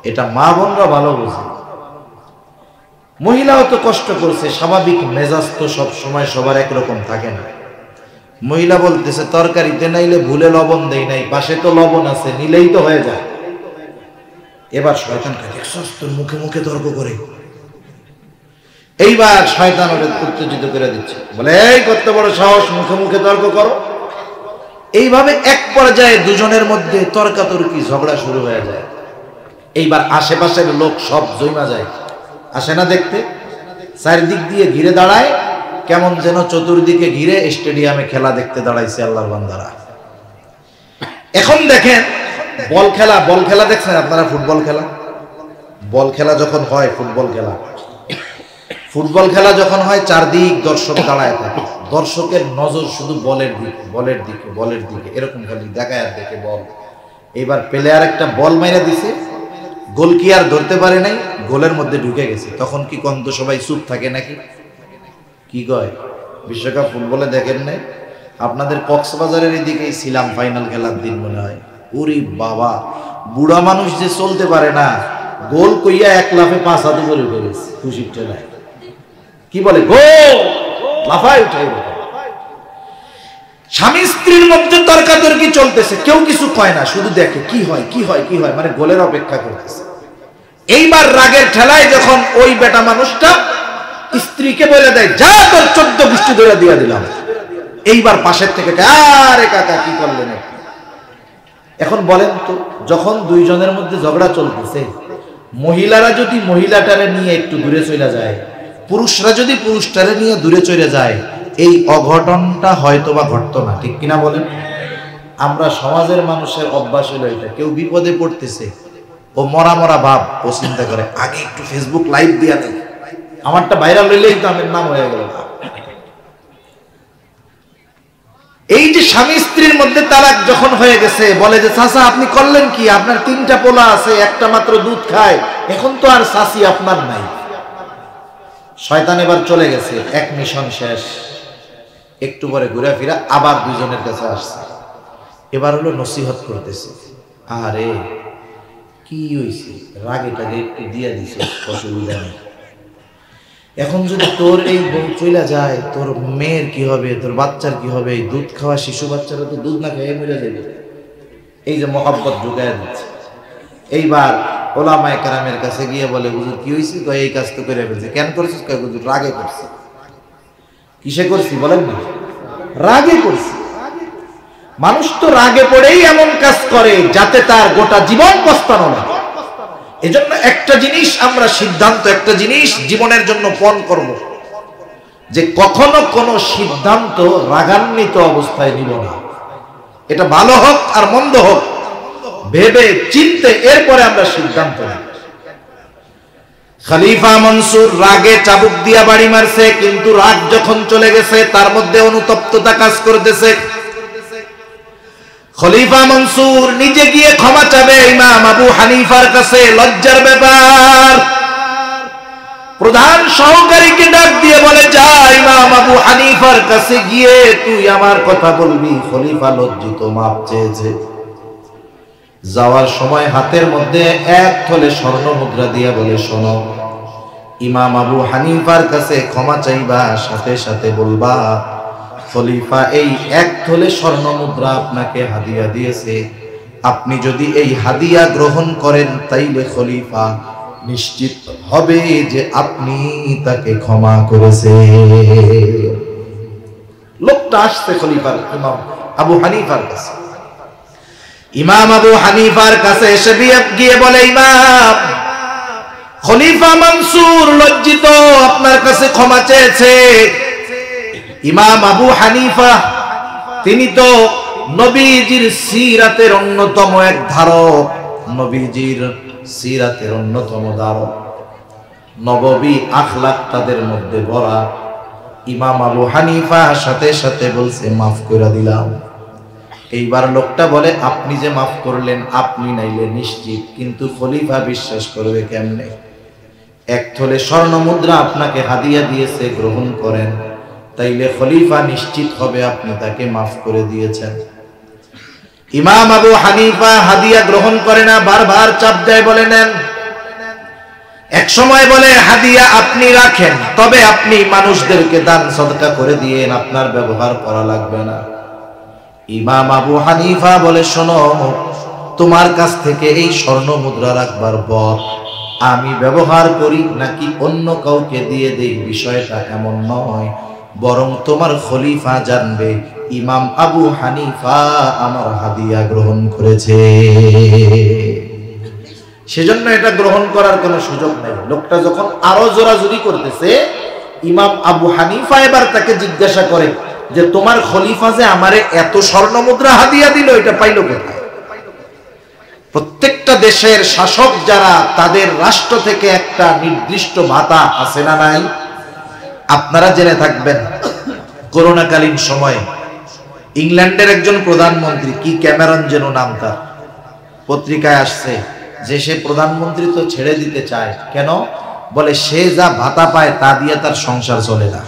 Speaker 1: এটা মা বোনরা ভালো বোঝে। মহিলাও তো কষ্ট করছে, স্বাভাবিক মেজাজ তো সব সময় সবার একরকম থাকে না। মহিলা বলতেছে, তরকারিতে নাইলে ভুলে লবণ দেই নাই, পাশে তো লবণ আছে, নিলেই তো হয়ে যায়। এবার শয়তান তোর মুখে মুখে তর্ক করে, এইবার শয়তান ওরে উত্তেজিত করে দিচ্ছে, বলে, এই কত বড় সাহস, মুখে মুখে তর্ক করো। এইভাবে এক পর্যায়ে দুজনের মধ্যে তর্কাতর্কি, ঝগড়া শুরু হয়ে যায়। এইবার আশেপাশের লোক সব জমা যায়, আসে না দেখতে, চারিদিক দিয়ে ঘিরে দাঁড়ায়, কেমন যেন চতুর্দিকে ঘিরে স্টেডিয়ামে খেলা দেখতে দাঁড়াইছে আল্লাহর বান্দারা। এখন দেখেন বল খেলা দেখছেন আপনারা? বল খেলা যখন হয়, ফুটবল খেলা যখন হয়, চারদিক দর্শক দাঁড়ায় থাকে, দর্শকের নজর শুধু বলের দিকে, এরকম খালি দেখায় আর দেখে বল। এইবার প্লেয়ার একটা বল মাইরা দিছে, গোল কি আর ধরতে পারে নাই, গোলের মধ্যে ঢুকে গেছে। তখন কি কন্ত সবাই চুপ থাকে নাকি? কি কয়, বিশ্বকাপ ফুটবলে দেখেন নাই? আপনাদের কক্সবাজারের এদিকেই ছিলাম ফাইনাল খেলার দিন মনে হয়, ওরে বাবা, বুড়া মানুষ যে চলতে পারে না, গোল কইয়া এক লাফে 5 হাত উপরে উঠে গেছে খুশির ঠেলায়। কি বলে গোল, লাফায় উঠে গেল। স্বামী স্ত্রীর মধ্যে তর্কাতর্কি চলতেছে, কেউ কিছু কয় না, শুধু দেখে কি হয় কি হয় কি হয়, মানে গোলের অপেক্ষা করতেছে। এইবার রাগের ঠেলায় যখন ওই বেটা মানুষটা স্ত্রীকে বলে দেয়, যা তোর 14 গোষ্ঠী ধরে দিয়ে দিলাম। এইবার পাশের থেকে আরে কাকা কি করলেন। এখন বলেন তো, যখন দুইজনের মধ্যে ঝগড়া চলতেছে, মহিলারা যদি মহিলাটারে নিয়ে একটু দূরে চলে যায়, পুরুষরা যদি পুরুষটারে নিয়ে দূরে চলে যায়, এই অঘটনটা হয়তো বা ঘটতো না, ঠিক কিনা বলেন? আমরা সমাজের মানুষের অভ্যাস হলো এটা, কেউ বিপদে পড়তেছে, ও মরা মরা ভাব, ও চিন্তা করে আগে একটু ফেসবুক লাইভ দিয়া নেই, আমারটা ভাইরাল হইলেই তো আমার নাম হয়ে গেল। এই যে স্বামী স্ত্রীর মধ্যে তালাক যখন হয়ে গেছে, বলে যে চাচা আপনি করলেন কি, আপনার 3টা পোলা আছে, একটা মাত্র দুধ খায়, এখন তো আর চাচি আপনার নাই। শয়তান এবার চলে গেছে, এক মিশন শেষ। একটু পরে ঘুরে ফিরা আবার দুজনের কাছে আসছে, এবার হলো নসিহত করতেছে। আরে কি হয়েছে, রাগে টাগে একটু দিয়ে দিছে, অসুবিধা নেই। এখন যদি তোর এই বউ চলে যায়, তোর মেয়ের কি হবে, তোর বাচ্চার কি হবে? এই দুধ খাওয়া শিশু বাচ্চারা তো দুধ না খেয়ে মরে যাবে। এই যে মহব্বত ঢুকায় দিচ্ছে। এইবার ওলামায়ে কেরামের কাছে গিয়ে বলে, হুজুর কি হয়েছে? কয় এই কাজ তো করে ফেলছে। কেন করছিস? কয় হুজুর রাগে করছে। কিসে করছি বলেন না? রাগে করছি। মানুষ তো রাগে পড়েই এমন কাজ করে যাতে তার গোটা জীবন পস্তানো না। এজন্য একটা জিনিস আমরা সিদ্ধান্ত, একটা জিনিস জীবনের জন্য পণ করব, যে কখনো কোনো সিদ্ধান্ত রাগান্বিত অবস্থায় নিব না। এটা ভালো হোক আর মন্দ হোক, ভেবে চিন্তে এরপরে আমরা সিদ্ধান্ত নিই। খলিফা মনসুর রাগে চাবুক দিয়া বাড়ি মারছে, কিন্তু রাগ যখন চলে গেছে তার মধ্যে অনুতপ্ততা কাজ করতেছে। খলিফা মনসুর নিজে গিয়ে ক্ষমা চাবে ইমাম আবু হানিফার কাছে, লজ্জার ব্যাপার। প্রধান সহকারীকে ডাক দিয়ে বলে, যা ইমাম আবু হানিফার কাছে গিয়ে তুই আমার কথা বলবি, খলিফা লজ্জিত মাপ চেয়েছে। যাওয়ার সময় হাতের মধ্যে এক থলে স্বর্ণ মুদ্রা দিয়ে বলে, শোনো, ইমাম আবু হানিফার কাছে ক্ষমা চাইবা, সাথে সাথে বলবা খলিফা এই এক থলে স্বর্ণ মুদ্রা আপনাকে হাদিয়া দিয়েছে, আপনি যদি এই হাদিয়া গ্রহণ করেন তাইলে খলিফা নিশ্চিত হবে যে আপনি তাকে ক্ষমা করেছে। লোকটা আসছে খলিফার ইমাম আবু হানিফার কাছে। ইমাম আবু হানিফার কাছে এসে গিয়ে বলে, ইমাম, খলিফা মনসুর লজ্জিত আপনার কাছে ক্ষমা চেয়েছে। ইমাম আবু হানিফা তিনি তো নবীজির সিরাতের অন্যতম এক ধারক, নবীজির সিরাতের অন্যতম ধারক, নববী আখলাক তাদের মধ্যে ভরা। ইমাম আবু হানিফা সাথে সাথে বলছে, মাফ করে দিলাম। এইবার লোকটা বলে, আপনি যে মাফ করলেন আপনি নাইলে নিশ্চিত, কিন্তু খলিফা বিশ্বাস করবে কেমনে? এক থলে স্বর্ণ মুদ্রা আপনাকে হাদিয়া দিয়েছে, গ্রহণ করেন, তাইলে খলিফা নিশ্চিত হবে আপনি তাকে মাফ করে দিয়েছেন। ইমাম আবু হানিফা হাদিয়া গ্রহণ করে না, বারবার চাপ দেয়, বলে নেন। এক সময় বলে, হাদিয়া আপনি রাখেন, তবে আপনি মানুষদেরকে দান সদকা করে দিয়েন, আপনার ব্যবহার করা লাগবে না। ইমাম আবু হানিফা বলে, শোনো, তোমার কাছ থেকে এই স্বর্ণ মুদ্রা রাখবার পর আমি ব্যবহার করি নাকি অন্য কাউকে দিয়ে দেই, বিষয়টা এমন নয়, বরং তোমার খলিফা জানবে ইমাম আবু হানিফা আমার হাদিয়া গ্রহণ করেছে, সেজন্য এটা গ্রহণ করার কোনো সুযোগ নেই। লোকটা যখন আরো জোরাজুরি করতেছে, ইমাম আবু হানিফা এবার তাকে জিজ্ঞাসা করে যে, তোমার খলিফা যে আমারে এত স্বর্ণ মুদ্রা হাদিয়া দিল, এটা পাইল কোথায়? প্রত্যেকটা দেশের শাসক যারা, তাদের রাষ্ট্র থেকে একটা নির্দিষ্ট ভাতা আছে না নাই? আপনারা জেনে থাকবেন, করোনাকালীন সময়ে ইংল্যান্ডের একজন প্রধানমন্ত্রী, কি ক্যামেরন যেন নাম তার, পত্রিকায় আসছে যে সে প্রধানমন্ত্রী তো ছেড়ে দিতে চায়। কেন? বলে সে যা ভাতা পায় তা দিয়ে তার সংসার চলে না,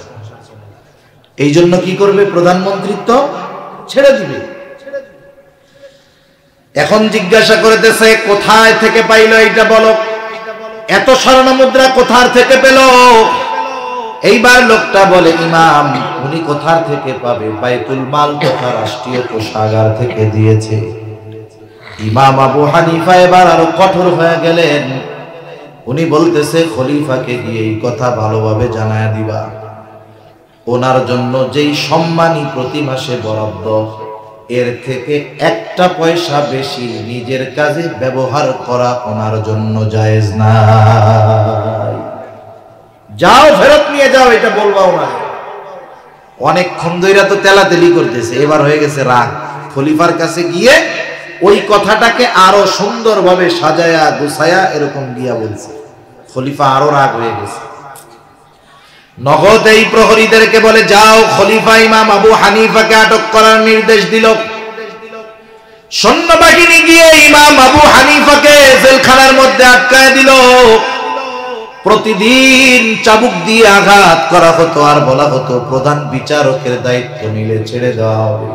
Speaker 1: এই জন্য কি করবে, প্রধানমন্ত্রিত্ব ছেড়ে দিবে। এখন জিজ্ঞাসা করতেছে, কোথায় থেকে পাইলো এইটা বলো। এত স্বর্ণ মুদ্রা কোথার থেকে পেল? এইবার লোকটা বলে, ইমাম উনি কোথার থেকে পাবে? বাইতুল মাল তথা রাষ্ট্রীয় কোষাগার থেকে দিয়েছে। ইমাম আবু হানিফা এবার আরো কঠোর হয়ে গেলেন। উনি বলতেছে, খলিফাকে গিয়ে এই কথা ভালোভাবে জানায়া দিবা, ওনার জন্য যেই সম্মানী প্রতি মাসে বরাদ্দ, এর থেকে একটা পয়সা বেশি নিজের কাজে ব্যবহার করা ওনার জন্য জায়েজ নাই। যাও ফেরত নিয়ে যাও, এটা বলবাও না। অনেকক্ষণ ধরে তো তেলাতেলি করতেছে, এবার হয়ে গেছে রাগ। খলিফার কাছে গিয়ে ওই কথাটাকে আরো সুন্দরভাবে সাজায়া গুছায়া এরকম গিয়া বলছে। খলিফা আরো রাগ হয়ে গেছে। নগদ এই প্রহরীদেরকে বলে, যাও খলিফা ইমাম আবু হানিফাকে আটক করার নির্দেশ দিল। সৈন্যবাহিনী গিয়ে ইমাম আবু হানিফাকে জেলখানার মধ্যে আটকায় দিল। প্রতিদিন চাবুক দিয়ে আঘাত করা হতো, আর বলা হতো প্রধান বিচারকের দায়িত্ব নিলে ছেড়ে দেওয়া হবে।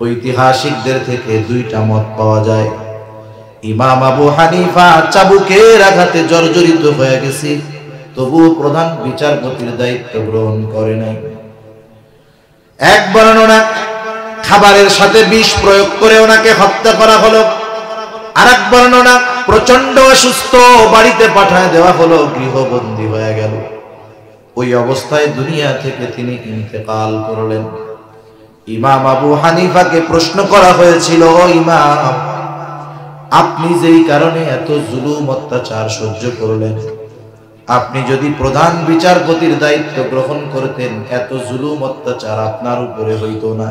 Speaker 1: ঐতিহাসিকদের থেকে দুইটা মত পাওয়া যায়। ইমাম আবু হানিফা চাবুকের আঘাতে জর্জরিত হয়ে গেছে, তবু প্রধান বিচারপতির দায়িত্ব গ্রহণ করে নাই। এক বর্ণনা, খাবারের সাথে বিষ প্রয়োগ করে ওনাকে হত্যা করা হলো। আরেক বর্ণনা, প্রচন্ড অসুস্থ, বাড়িতে পাঠায় দেওয়া হলো, গৃহবন্দী হয়ে গেল। ওই অবস্থায় দুনিয়া থেকে তিনি ইন্তেকাল করলেন। ইমাম আবু হানিফাকে প্রশ্ন করা হয়েছিল, ইমাম আপনি যেই কারণে এত জুলুম অত্যাচার সহ্য করলেন, আপনি যদি প্রধান বিচারপতির দায়িত্ব গ্রহণ করতেন, এত জুলুম অত্যাচার আপনার উপরে হইতো না।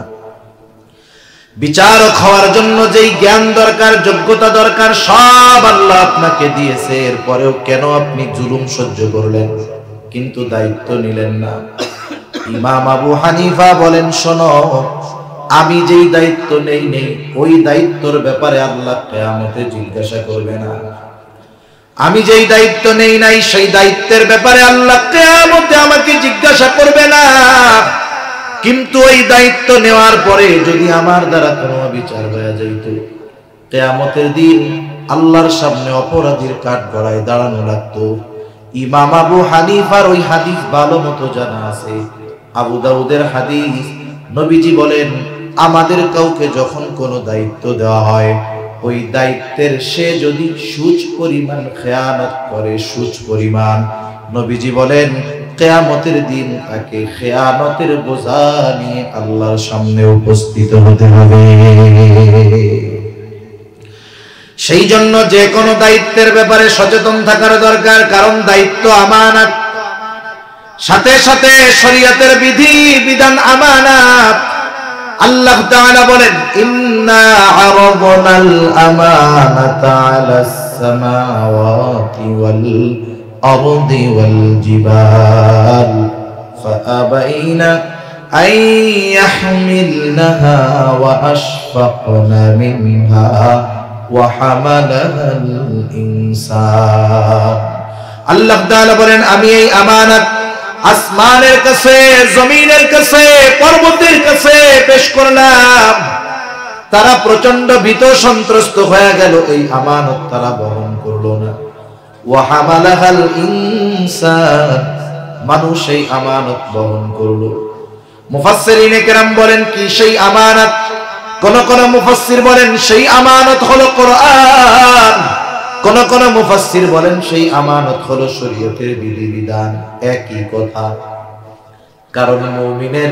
Speaker 1: বিচারক হওয়ার জন্য যেই জ্ঞান দরকার, যোগ্যতা দরকার, সব আল্লাহ আপনাকে দিয়েছে, এরপরেও কেন আপনি জুলুম সহ্য করলেন কিন্তু দায়িত্ব নিলেন না? ইমাম আবু হানিফা বলেন, শোনো, আমি যেই দায়িত্ব নেই ওই দায়িত্বের ব্যাপারে আল্লাহ কিয়ামতে জিজ্ঞাসা করবে না। আমি যেই দায়িত্ব নেই নাই সেই দায়িত্বের ব্যাপারে আল্লাহ কিয়ামতে আমাকে জিজ্ঞাসা করবে না। কিন্তু ওই দায়িত্ব নেওয়ার পরে যদি আমার দ্বারা কোনো বিচার হয়ে যাইত, কিয়ামতের দিন আল্লাহর সামনে অপরাধীর কাঠগড়ায় দাঁড়ানো লাগতো। ইমাম আবু হানিফার ওই হাদিস ভালো মতো জানা আছে, আবু দাউদের হাদিস। নবীজি বলেন, আমাদের কাউকে যখন কোনো দায়িত্ব দেওয়া হয়, ওই দায়িত্বের সে যদি সুচ পরিমাণ খেয়ানত করে, সুচ পরিমাণ, নবীজি বলেন কিয়ামতের দিন তাকে খেয়ানতের বোঝা নিয়ে আল্লাহর সামনে উপস্থিত হতে হবে। সেই জন্য যে কোনো দায়িত্বের ব্যাপারে সচেতন থাকার দরকার, কারণ দায়িত্ব আমানত, সাথে সাথে শরীয়তের বিধি বিধান আমানত। আল্লাহ তাআলা বলেন, ইন্না আরাদনাল আমানাতা আলাস সামাওয়াতি ওয়াল আরদি ওয়াল জিবাল ফাআবাইনা আন ইয়াহমিলনাহা ওয়া আশফাকনা মিনহা ওয়া হামালাহাল ইনসান। আল্লাহ তাআলা বলেন, আমি এই আমানত আসমানের কাছে, জমিনের কাছে, পর্বতের কাছে পেশ করলাম। তারা প্রচন্ড ভীত সন্ত্রস্ত হয়ে গেল, এই আমানত তারা বহন করলো না। ওয়া হামালাহাল ইনসান, মানুষ এই আমানত বহন করলো। মুফাসসিরিনে কেরাম বলেন, কি সেই আমানত? কোন কোন মুফাসসির বলেন সেই আমানত হলো কোরআন, কোন কোন মুফাসসির বলেন সেই আমানত হলো শরীয়তের বিধিবিধান। একই কথা, কারণ মুমিনের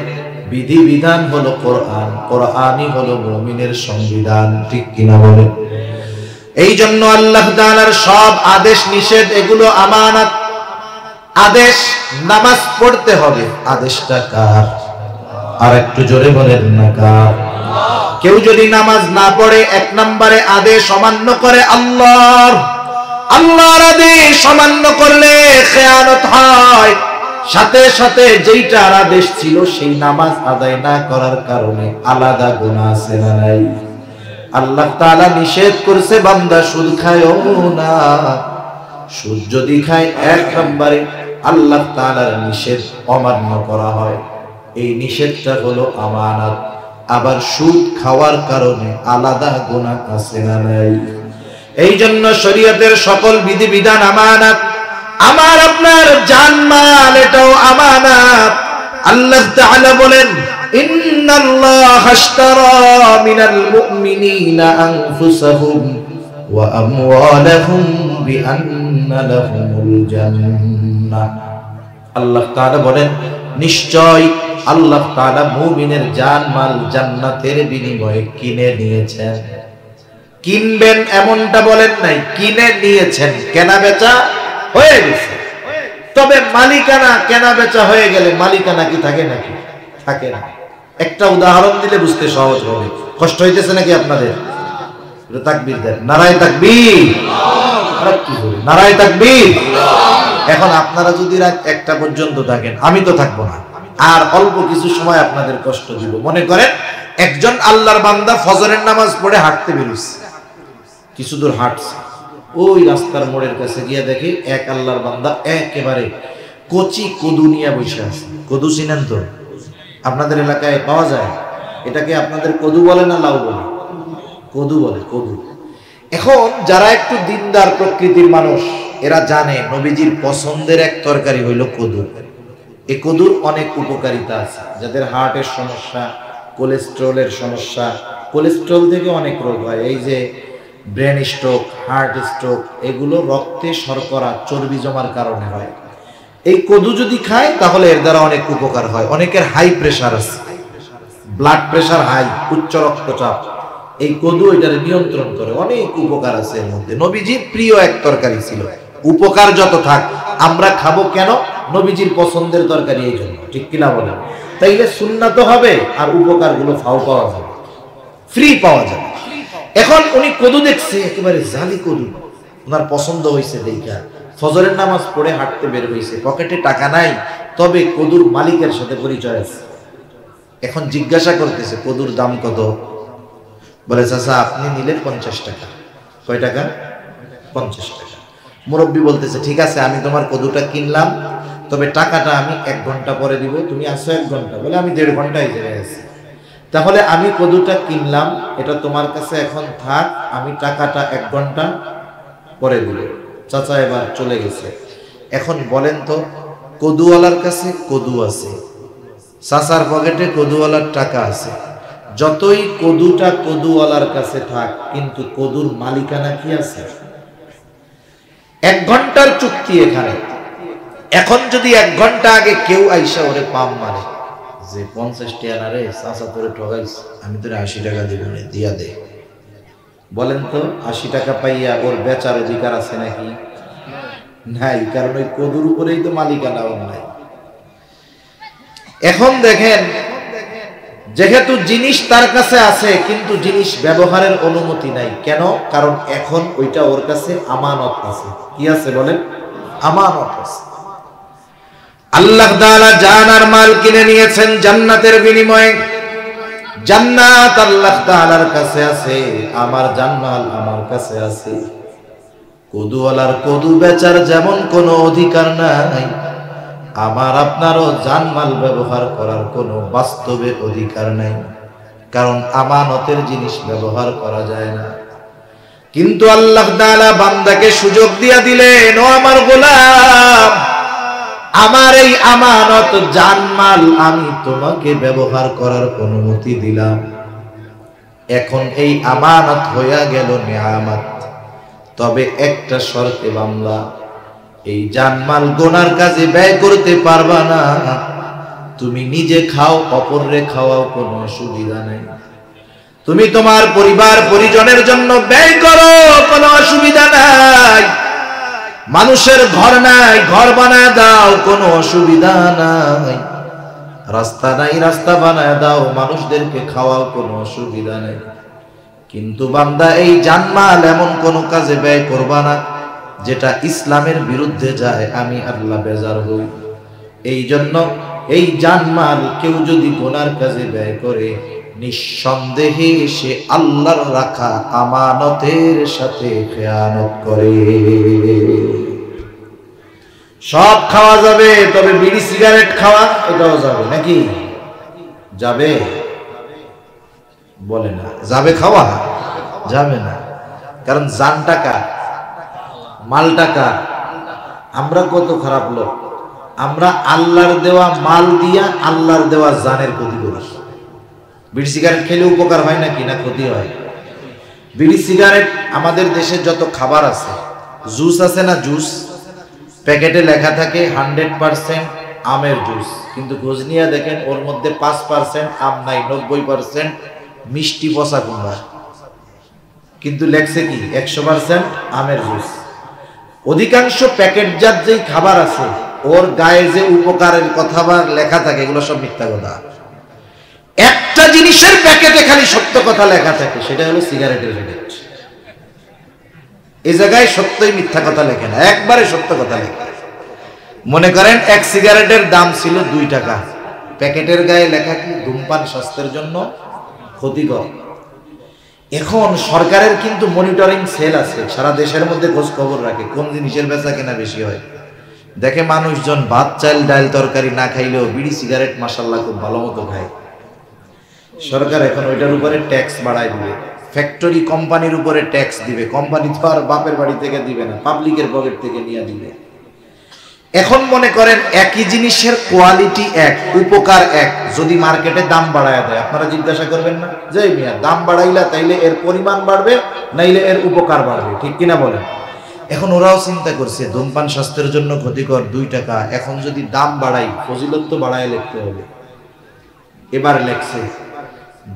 Speaker 1: বিধিবিধান হলো কোরআন, কোরআনই হলো মুমিনের সংবিধান। ঠিক কিনা বলেন? এই জন্য আল্লাহ তাআলার সব আদেশ নিষেধ এগুলো আমানত। আদেশ নামাজ পড়তে হবে, আদেশটা কার? আর একটু জোরে বলেন না কার? কেউ যদি নামাজ না পড়ে, এক নম্বরে আদেশ অমান্য করে আল্লাহর, আল্লাহর আদেশ অমান্য করলে খেয়ানত হয়। সাথে সাথে যেইটার আদেশ ছিল সেই নামাজ আদায় না করার কারণে আলাদা গুনাহ আছে না নাই? আল্লাহ তাআলা নিষেধ করছে, বান্দা সুদ খায়ও না। সুদ যদি খায়, এক নম্বরে আল্লাহ তাআলার নিষেধ অমান্য করা হয়। এই নিষেধটা হলো আমানত। আবার সুদ খাওয়ার কারণে আলাদা গুনাহ আছে না নাই? এই জন্য শরীয়তের সকল বিধিবিধান আমানত। আমার আপনার জানমাল এটাও আমানত। আল্লাহ তাআলা বলেন, ইন্নাল্লাহা আশতারা মিনাল মুমিনিনা আনফুসাহুম ওয়া আমওয়ালাহুম বিআন্না লাহুমুল জান্নাহ। আল্লাহ তাআলা বলেন, নিশ্চয় আল্লাহ তাআলা মুমিনের জানমাল জান্নাতের বিনিময়ে কিনে নিয়েছেন। কিনবেন এমনটা বলেন নাই, কিনে নিয়েছেন। কেনা বেচা হয়ে গেছে, তবে মালিকানা কেনা বেচা হয়ে গেলে মালিকানা কি থাকে নাকি? থাকে না। একটা উদাহরণ দিলে বুঝতে সহজ হবে। কষ্ট হইতেছে নাকি আপনাদের? তাকবীর দেন, নারায়ে তাকবীর। নারায়ে তাকবীর। এখন আপনারা যদি রাত 1টা পর্যন্ত থাকেন, আমি তো থাকবো না, আর অল্প কিছু সময় আপনাদের কষ্ট দিব। মনে করেন একজন আল্লাহর বান্দা ফজরের নামাজ পড়ে হাঁটতে বেরোছে, কিছু দূর হাঁটছে, ওই রাস্তার মোড়ের কাছে গিয়ে দেখে এক আল্লাহর বান্দা একেবারে কচি কদু নিয়ে বসে আছে। কদু চিনেন তো? আপনাদের এলাকায় পাওয়া যায়। এটাকে আপনাদের কদু বলে না লাউ বলে? কদু বলে, কদু। এখন যারা একটু দিনদার প্রকৃতির মানুষ, এরা জানে নবীজির পছন্দের এক তরকারি হইল কদু। এই কদুর অনেক উপকারিতা আছে। যাদের হার্টের সমস্যা, কোলেস্ট্রলের সমস্যা, কোলেস্ট্রল থেকে অনেক রোগ হয়, এই যে ব্রেন স্ট্রোক, হার্ট স্ট্রোক, এগুলো রক্তে শর্করা চর্বি জমার কারণে হয়। এই কদু যদি খায় তাহলে এর দ্বারা অনেক উপকার হয়। অনেকের হাই প্রেশার আছে, ব্লাড প্রেশার হাই, উচ্চ রক্তচাপ, এই কদু এটারে নিয়ন্ত্রণ করে। অনেক উপকার আছে এর মধ্যে। নবীজির প্রিয় এক তরকারি ছিল। উপকার যত থাক, আমরা খাবো কেন? নবীজির পছন্দের তরকারি, এই জন্য। ঠিক কিনা বলেন? তাইলে সুন্নাত হবে আর উপকারগুলো ফাও পাওয়া যাবে, ফ্রি পাওয়া যাবে। এখন উনি কদু দেখছে, একেবারে জালি কদু, ওনার পছন্দ হয়েছে দেখা ফজরের নামাজ পড়ে হাঁটতে বের হয়েছে। পকেটে টাকা নাই, তবে কদুর মালিকের সাথে পরিচয় আছে। এখন জিজ্ঞাসা করতেছে, কদুর দাম কত? বলে, চাচা আপনি নিলে 50 টাকা। কয় টাকা? 50 টাকা। মুরব্বী বলতেছে, ঠিক আছে, আমি তোমার কদুটা কিনলাম, তবে টাকাটা আমি 1 ঘন্টা পরে দিব। তুমি আসো 1 ঘন্টা। বলে, আমি 1.5 ঘন্টা এই জায়গায় আছি। তাহলে আমি কদুটা কিনলাম, এটা তোমার কাছে এখন থাক, আমি টাকাটা 1 ঘন্টা পরে দিব। চাচা এবার চলে গেছে। এখন বলেন তো, কদুওয়ালার কাছে কদু আছে, চাচার পকেটে কদুওয়ালার টাকা আছে। যতই কদুটা কদুওয়ালার কাছে থাক, কিন্তু কদুর মালিকানা কি আছে? 1 ঘন্টার চুক্তি এখানে। এখন যদি 1 ঘন্টা আগে কেউ আইসা ওরে পাম মারে যে 50 টাকা না রে, চাচা তোরে ঠগাইস, আমি তোরে 80 টাকা দিব না, দিয়া দে। বলেন তো, 80 টাকা পাইয়া ওর বেচার অধিকার আছে নাকি? নাই, কারণ ওই কদুর উপরেই তো মালিকানা ওর নাই। এখন দেখেন, যেহেতু জিনিস তার কাছে আছে, কিন্তু জিনিস ব্যবহারের অনুমতি নাই। কেন? কারণ এখন ওইটা ওর কাছে আমানত আছে। কি আছে বলেন? আমানত আছে। আল্লাহ তাআলা জান আর মাল কিনে নিয়েছেন জান্নাতের বিনিময়ে। জান্নাত আল্লাহ তাআলার কাছে আছে, আমার জান্নাত আমার কাছে আছে। কদুওয়ালার কদু বেচার যেমন কোনো অধিকার নাই, আমার আপনারও জানমাল ব্যবহার করার কোনো বাস্তবে অধিকার নাই। কারণ আমানতের জিনিস ব্যবহার করা যায় না। কিন্তু আল্লাহ তাআলা বান্দাকে সুযোগ দিয়া দিলেন, ও আমার গোলাম, আমার এই আমানত জানমাল আমি তোমাকে ব্যবহার করার অনুমতি দিলাম। এখন এই আমানত হইয়া গেল নিয়ামত। তবে একটা শর্তে বান্দা, এই জানমাল গোনার কাজে ব্যয় করতে পারবা না। তুমি নিজে খাও, অপররে খাওয়াও, কোনো অসুবিধা নেই। তুমি তোমার পরিবার পরিজনের জন্য ব্যয় করো, কোনো অসুবিধা নাই। মানুষের ঘর নাই, ঘর বানায় দাও, কোনো অসুবিধা নাই। রাস্তা নাই, রাস্তা বানায় দাও, মানুষদেরকে খাওয়াও, কোনো অসুবিধা নেই। কিন্তু বান্দা, এই জানমাল এমন কোন কাজে ব্যয় করবা না যেটা ইসলামের বিরুদ্ধে যায়, আমি আল্লাহ বেজার হই। এই জন্য এই জানমাল কেউ যদি গুনার কাজে ব্যয় করে, নিঃসন্দেহে সে আল্লাহর রাখা আমানতের সাথে খেয়ানত করে। সব খাওয়া যাবে, তবে বিড়ি সিগারেট খাওয়া এটাও যাবে নাকি? যাবে? বলে না। যাবে খাওয়া? যাবে না। কারণ জান টাকা, মাল টাকা। আমরা কত খারাপ লোক, আমরা আল্লাহর দেওয়া মাল দিয়া আল্লাহর দেওয়া জানের ক্ষতি করি। বিড়ি সিগারেট খেলে উপকার হয় নাকি না ক্ষতি হয়? বিড়ি সিগারেট, আমাদের দেশে যত খাবার আছে, জুস আছে না, জুস প্যাকেটে লেখা থাকে 100% আমের জুস, কিন্তু খোঁজ নিয়ে দেখেন ওর মধ্যে 5% আম নাই, 90% মিষ্টি পচা কুমড়া, কিন্তু লেখছে কি 100% আমের জুস। অধিকাংশ প্যাকেটজাত যেই খাবার আছে ওর গায়ে যে উপকারের কথা বা লেখা থাকে এগুলো সব মিথ্যা কথা। একটা জিনিসের প্যাকেটে খালি সত্য কথা লেখা থাকে, সেটা হলো সিগারেটের প্যাকেট। এই জায়গায় সত্যই মিথ্যা কথা লেখে না, একবারে সত্য কথা লেখে। মনে করেন এক সিগারেটের দাম ছিল 2 টাকা, প্যাকেটের গায়ে লেখা কি ধূমপান স্বাস্থ্যের জন্য ক্ষতিকর। এখন সরকারের কিন্তু মনিটরিং সেল আছে, সারা দেশের মধ্যে খোঁজ খবর রাখে কোন জিনিসের বেচা কেনা বেশি হয়। দেখে মানুষজন ভাত চাল ডাল তরকারি না খাইলেও বিড়ি সিগারেট মাশাআল্লাহ খুব ভালো মতো খায়। সরকার এখন ওইটার উপরে ট্যাক্স বাড়ায় দিবে, ফ্যাক্টরি কোম্পানির উপরে ট্যাক্স দিবে। কোম্পানি তো আর বাপের বাড়ি থেকে দিবে না, পাবলিকের পকেট থেকে নিয়ে দিবে। এখন মনে করেন একই জিনিসের কোয়ালিটি এক, উপকার এক, যদি মার্কেটে দাম বাড়ায় দেয়, আপনারা জিজ্ঞাসা করবেন না যে মিয়া দাম বাড়াইলা তাইলে এর পরিমাণ বাড়বে নাইলে এর উপকার বাড়বে, ঠিক কিনা বলেন? এখন ওরাও চিন্তা করছে ধূমপান স্বাস্থ্যের জন্য ক্ষতিকর 2 টাকা, এখন যদি দাম বাড়াই ফজিলত তো বাড়ায় লিখতে হবে। এবার লেখছে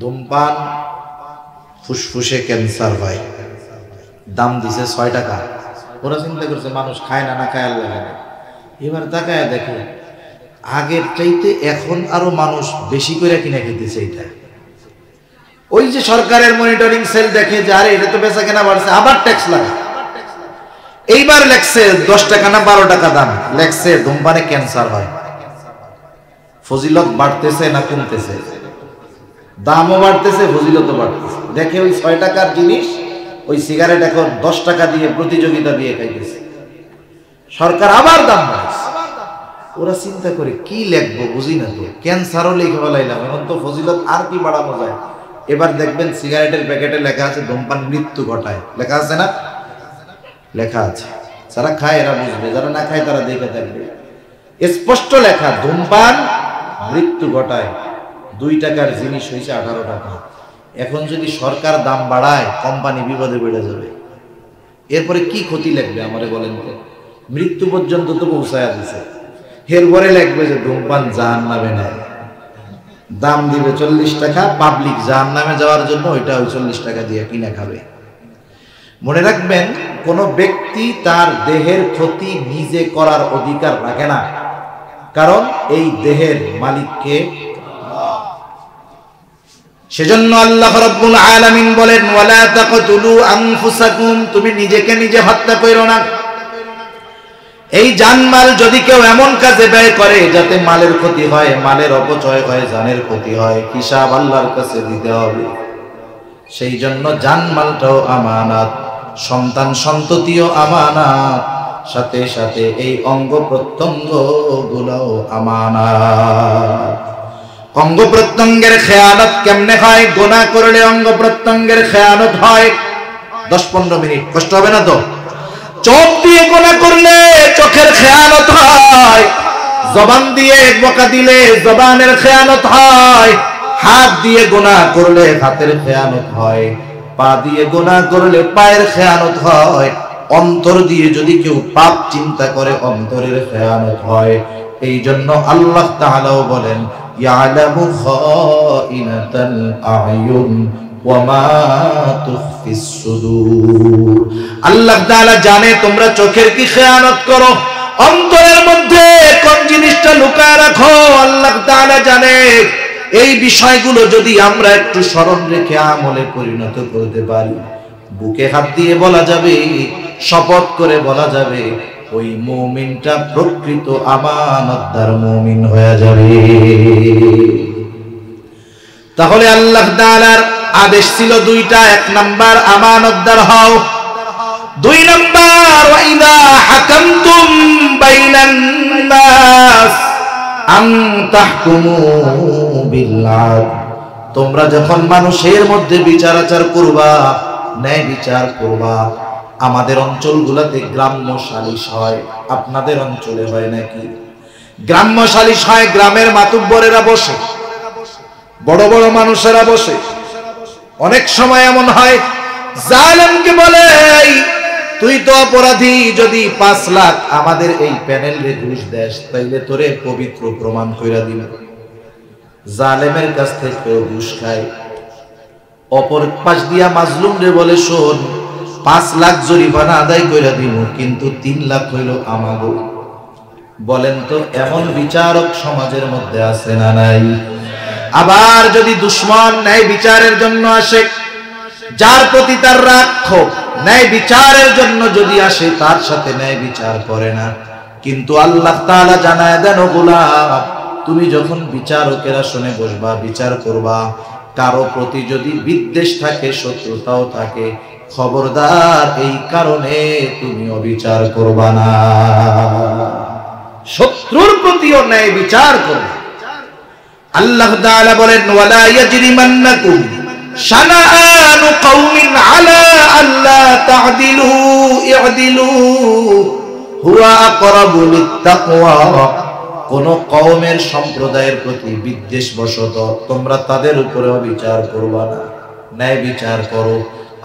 Speaker 1: ধূমপান ফুসফুসে ক্যান্সার হয়, দাম দিছে 6 টাকা। ওরা চিন্তা করছে মানুষ খায় না, না খায় আল্লাহ জানে। এবার তাকায় দেখে আগের চাইতে এখন আরো মানুষ বেশি করে কিনে খেতেছে। এটা ওই যে সরকারের মনিটরিং সেল দেখে যে আরে এটা তো বেচা কেনা বাড়ছে, আবার ট্যাক্স লাগে। এইবার লেখছে 10 টাকা না 12 টাকা দাম, লেখছে ধূমপানে ক্যান্সার হয়। ফজিলত বাড়তেছে না কমতেছে? দামও বাড়তেছে, ফজিলতও বাড়তেছে। দেখে ওই 6 টাকার জিনিস ওই সিগারেট এখন 10 টাকা দিয়ে প্রতিযোগিতা দিয়ে খাইতেছে। সরকার আবার দাম বাড়াইছে। ওরা চিন্তা করে কি লিখবো বুঝি না তো, ক্যান্সারও লিখে ফেলাইলাম, এখন তো ফজিলত আর কি বাড়ানো যায়। এবার দেখবেন সিগারেটের প্যাকেটে লেখা আছে ধূমপান মৃত্যু ঘটায়, লেখা আছে না? লেখা আছে। যারা খায় এরা বুঝবে, যারা না খায় তারা দেখে থাকবে। স্পষ্ট লেখা ধূমপান মৃত্যু ঘটায়। 2 টাকার জিনিস হয়েছে 18 টাকা। এখন যদি সরকার দাম বাড়ায় কোম্পানি বিপদে পড়ে যাবে। এরপরে কি ক্ষতি লাগবে আমারে বলেন তো? মৃত্যু পর্যন্ত তো পৌঁছায়া দিছে। এরপরে লাগবে যে ধূমপান জাহান্নামে নেয়, দাম দিবে 40 টাকা, পাবলিক জাহান্নামে যাওয়ার জন্য ওইটা ওই 40 টাকা দিয়ে কিনে খাবে। মনে রাখবেন কোন ব্যক্তি তার দেহের ক্ষতি নিজে করার অধিকার রাখে না, কারণ এই দেহের মালিককে। সেজন্য আল্লাহ রাব্বুল আলামিন বলেন ওয়ালা তাকতুলু আনফুসাকুম, তুমি নিজেকে নিজে হত্যা করো না। এই জানমাল যদি কেউ এমন কাজে ব্যয় করে যাতে মালের ক্ষতি হয়, মালের অপচয় হয়, জানের ক্ষতি হয়, হিসাব আল্লাহর কাছে দিতে হবে। সেই জন্য জানমালটাও আমানত, সন্তান সন্ততিও আমানত, সাথে সাথে এই অঙ্গ প্রত্যঙ্গ গুলোও আমানত। অঙ্গ প্রত্যঙ্গের খেয়ানত কেমনে হয়? গুনাহ করলে অঙ্গ প্রত্যঙ্গের খেয়ানত হয়। 10-15 মিনিট কষ্ট হবে না তো? চোখ দিয়ে গুনাহ করলে চোখের খেয়ানত হয়, জবান দিয়ে বকা দিলে জবানের খেয়ানত হয়, হাত দিয়ে গুনাহ করলে হাতের খেয়ানত হয়, পা দিয়ে গুনাহ করলে পায়ের খেয়ানত হয়, অন্তর দিয়ে যদি কেউ পাপ চিন্তা করে অন্তরের খেয়ানত হয়। এই জন্য আল্লাহ তাআলাও বলেন ইয়ালামু খাইনাতাল আয়ুন ওয়া মা তুখফিস সুদূর। আল্লাহ তাআলা জানে তোমরা চোখের কি খেয়ানত করো, অন্তরের মধ্যে কোন জিনিসটা লুকায় রাখো, আল্লাহ তাআলা জানে। এই বিষয়গুলো যদি আমরা একটু স্মরণ রেখে আমলে পরিণত করতে পারি, বুকে হাত দিয়ে বলা যাবে, শপথ করে বলা যাবে, ওই মুমিনটা প্রকৃত আমানতদার মুমিন হয়ে যাবে। তাহলে আল্লাহ তাআলার আদেশ ছিল 2টা। 1 নাম্বার আমানতদার হও, 2 নাম্বার ওয়াইদা হাকামতুম বাইনান নাস আন তাহকুমু বিল আদল, তোমরা যখন মানুষের মধ্যে বিচার আচার করবা, ন্যায় বিচার করবা। আমাদের অঞ্চলগুলোতে গ্রাম্য সালিশ হয়, আপনাদের অঞ্চলে হয় নাকি? গ্রাম্য সালিশ হয়, গ্রামের মাতুব্বরেরা বসে, বড় বড় মানুষেরা বসে। অনেক সময় এমন হয় জালেমকে বলে, তুই তো অপরাধী, যদি 5 লাখ আমাদের এই প্যানেলে ঘুষ দেস তাইলে তোরে পবিত্র প্রমাণ কইরা দিব। জালেমের কাছ থেকে ঘুষ খায়। অপর পাশ দিয়া মাজলুম রে বলে, শোন 5 লাখ জরিমানা আদায় কইরা দিব, কিন্তু 3 লাখ হইল আমাগো। বলেন তো এমন বিচারক সমাজের মধ্যে আছে না নাই? আবার যদি দুশমন ন্যায় বিচারের জন্য আসে, যার প্রতি তার রাগ ক্ষোভ, ন্যায় বিচারের জন্য যদি আসে, তার সাথে ন্যায় বিচার করে না। কিন্তু আল্লাহ তাআলা জানায় দেন, ও গোলাম, তুমি যখন বিচারকের আসনে বসবা, বিচার করবা, কারো প্রতি যদি বিদ্বেষ থাকে, শত্রুতাও থাকে, খবরদার এই কারণে তুমি অবিচার করবা না। শত্রুর প্রতিও ন্যায় বিচার করবে। আল্লাহ তাআলা বলেন, ওয়ালা ইয়াজরিমান্নাকুম শানাআনু কওমিন আলা আল্লা তা'দিলু ই'দিলু হুয়া আকরাবু লিত্তাকওয়া। কোন কওমের সম্প্রদায়ের প্রতি বিদ্বেষ বশত তোমরা তাদের উপরে অবিচার করবা না, ন্যায় বিচার করো।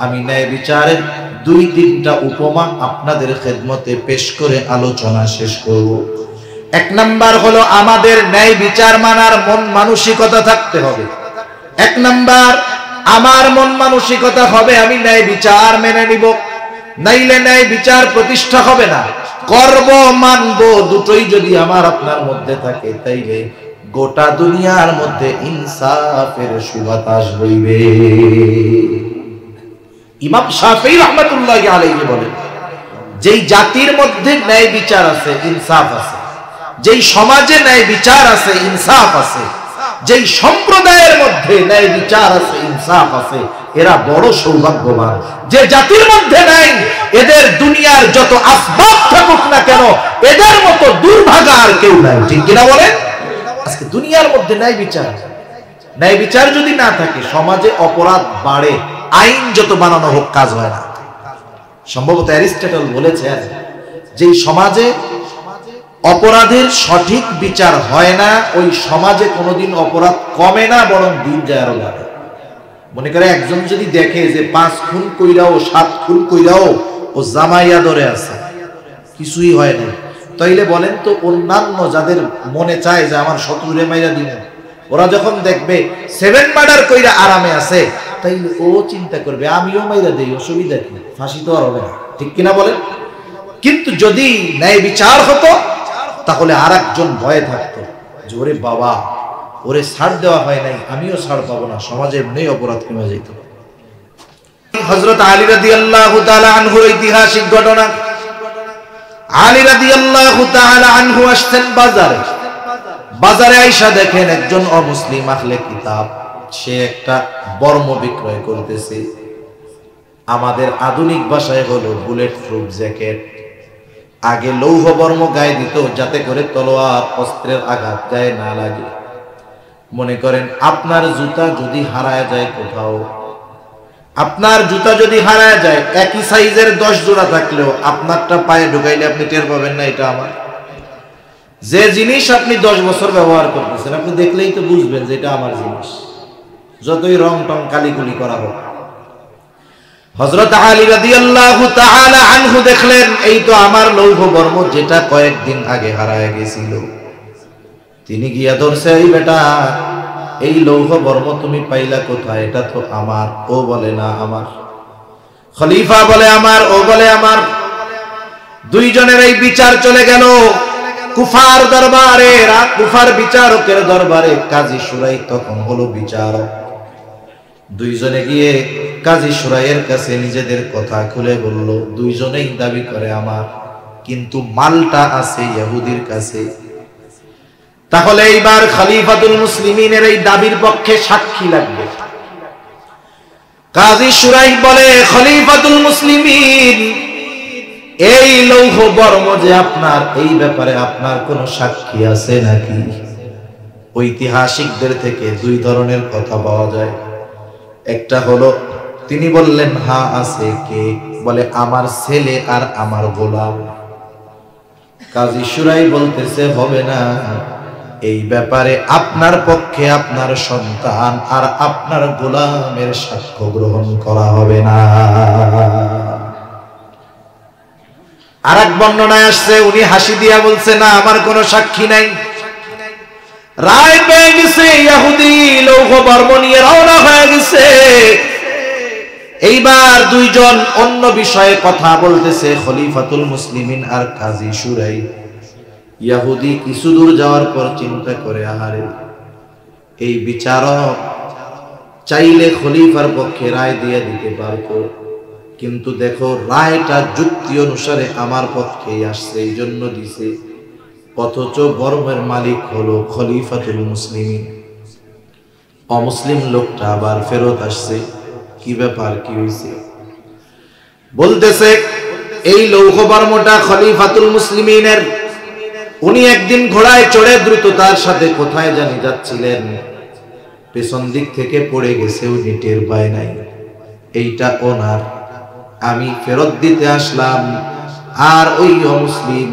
Speaker 1: আমি ন্যায় বিচারের 2-3টা উপমা আপনাদের খেদমতে পেশ করে আলোচনা শেষ করব। 1 নাম্বার হলো আমাদের ন্যায় বিচার মানার মন মানসিকতা থাকতে হবে। 1 নাম্বার, আমার মন মানসিকতা হবে আমি ন্যায় বিচার মেনে নিব, নাইলে ন্যায় বিচার প্রতিষ্ঠা হবে না। করব মানব দুটোই যদি আমার আপনার মধ্যে থাকে, তাইলে গোটা দুনিয়ার মধ্যে ইনসাফের সুবাতাস বইবে। ইমাম শাফিঈ রাহমাতুল্লাহি আলাইহি বলেন, যেই জাতির মধ্যে ন্যায় বিচার আছে, ইনসাফ আছে, যেই সমাজে ন্যায় বিচার আছে, ইনসাফ আছে, যেই সম্প্রদায়ের মধ্যে ন্যায় বিচার আছে, ইনসাফ আছে, এরা বড় সৌভাগ্যবান। যে জাতির মধ্যে নাই, এদের দুনিয়ার যত আসবাব থাকুক না কেন, এদের মতো দুর্ভাগা আর কেউ নাই। ঠিক কিনা বলেন? আজকে দুনিয়ার মধ্যে ন্যায় বিচার, ন্যায় বিচার যদি না থাকে, সমাজে অপরাধ বাড়ে, আইন যত বানানো হোক কাজ হয় না। সম্ভবত অ্যারিস্টটল বলেছেন, যে সমাজে অপরাধের সঠিক বিচার হয় না, ওই সমাজে কোনোদিন অপরাধ কমে না, বরং দিন যায় আরো বাড়ে। মনে করে একজন যদি দেখে যে 5 খুন কইরাও 7 খুন কইরাও ও জামাইয়া ধরে আছে, কিছুই হয় না, তাইলে বলেন তো অন্যান্য যাদের মনে চায় যে আমার শত্রুরে মাইরা দিব, ওরা যখন দেখবে 7 মার্ডার কইরা আরামে আছে, তাইলে ও চিন্তা করবে আমিও মাইরা দেই, অসুবিধা কি, ফাঁসি তো আর হবে না। ঠিক কিনা বলেন? কিন্তু যদি ন্যায় বিচার হতো, তাহলে আরেকজন ভয়ে থাকতো যে ওরে বাবা, ওরে ছাড় দেওয়া হয় নাই, আমিও ছাড় পাবো না, সমাজে এমনি অপরাধ কমে যেত। হযরত আলী রাদিয়াল্লাহু তাআলা আনহুর ঐতিহাসিক ঘটনা। আলী রাদিয়াল্লাহু তাআলা আনহু আসতেন বাজারে। বাজারে আইসা দেখেন একজন অমুসলিম আহলে কিতাব, সে একটা বর্ম বিক্রয় করতেছে। আমাদের আধুনিক ভাষায় হলো বুলেট প্রুফ জ্যাকেট। আগে লৌহ বর্ম গায়ে দিত যাতে করে তলোয়ার অস্ত্রের আঘাত গায়ে না লাগে। মনে করেন আপনার জুতা যদি হারায় যায় কোথাও, আপনার জুতা যদি হারায় যায়, একই সাইজের 10 জোড়া থাকলেও আপনারটা পায়ে ঢুকাইলে আপনি টের পাবেন না এটা আমার। যে জিনিস আপনি 10 বছর ব্যবহার করতেছেন, আপনি দেখলেই তো বুঝবেন যে এটা আমার জিনিস, যতই রং টং কালিকুলি করা হোক। হযরত আলী রাদিয়াল্লাহু তাআলা আনহু দেখলেন এই তো আমার লৌহ বর্ম, যেটা কয়েকদিন আগে হারায় গেছিল। তিনি গিয়া ধরছে, এই বেটা, এই লৌহ বর্ম তুমি পাইলা কোথায়? এটা তো আমার। ও বলে না আমার। খলিফা বলে আমার, ও বলে আমার। দুইজনের এই বিচার চলে গেল কুফার দরবারে, কুফার বিচারকের দরবারে। কাজী শুরাই তখন হলো বিচারক। দুইজনে গিয়ে কাজী শুরাইয়ের কাছে নিজেদের কথা খুলে বলল। দুইজনেই দাবি করে আমার, কিন্তু মালটা আছে ইহুদির কাছে। তাহলে এইবার খলিফাতুল মুসলিমিনের এই দাবির পক্ষে সাক্ষী লাগবে। কাজী শুরাই বলে, খলিফাতুল মুসলিমিন, এই লৌহ বর্ম যে আপনার, এই ব্যাপারে আপনার কোন সাক্ষী আছে নাকি? ঐতিহাসিকদের থেকে 2 ধরনের কথা পাওয়া যায়। একটা হলো তিনি বললেন হ্যাঁ আছে। কে? বলে আমার ছেলে আর আমার গোলাম। কাজী শুরাই বলতেছে হবে না, এই ব্যাপারে আপনার পক্ষে আপনার সন্তান আর আপনার গোলামের সাক্ষ্য গ্রহণ করা হবে না। আর এক বর্ণনায় আসছে উনি হাসি দিয়া বলছে না আমার কোনো সাক্ষী নাই। রায় পেয়ে গেছে, ইহুদি লৌহ বর্ম নিয়ে রওনা হয়ে গেছে। এইবার দুইজন অন্য বিষয়ে কথা বলতেছে, খলিফাতুল মুসলিমিন আর কাজী শুরাই। ইহুদি কিছু দূর যাওয়ার পর চিন্তা করে আহারে এই বিচারক চাইলে খলিফার পক্ষে রায় দিয়ে দিতে পারত, কিন্তু দেখো রায়টা যুক্তি অনুসারে আমার পক্ষেই আসছে, এই জন্য দিছে। অথচ বর্মের মালিক হলো খলিফাতুল মুসলিমিন। অমুসলিম লোকটা আবার ফেরত আসছে। কি ব্যাপার, কি হয়েছে? বলতেছে এই লৌহ বর্মটা খলিফাতুল মুসলিমিনের। উনি একদিন ঘোড়ায় চড়ে দ্রুততার সাথে কোথায় জানি যাচ্ছিলেন, পেছন দিক থেকে পড়ে গেছে, উনি টের পায় নাই। এইটা ওনার, আমি ফেরত দিতে আসলাম। আর ওই অমুসলিম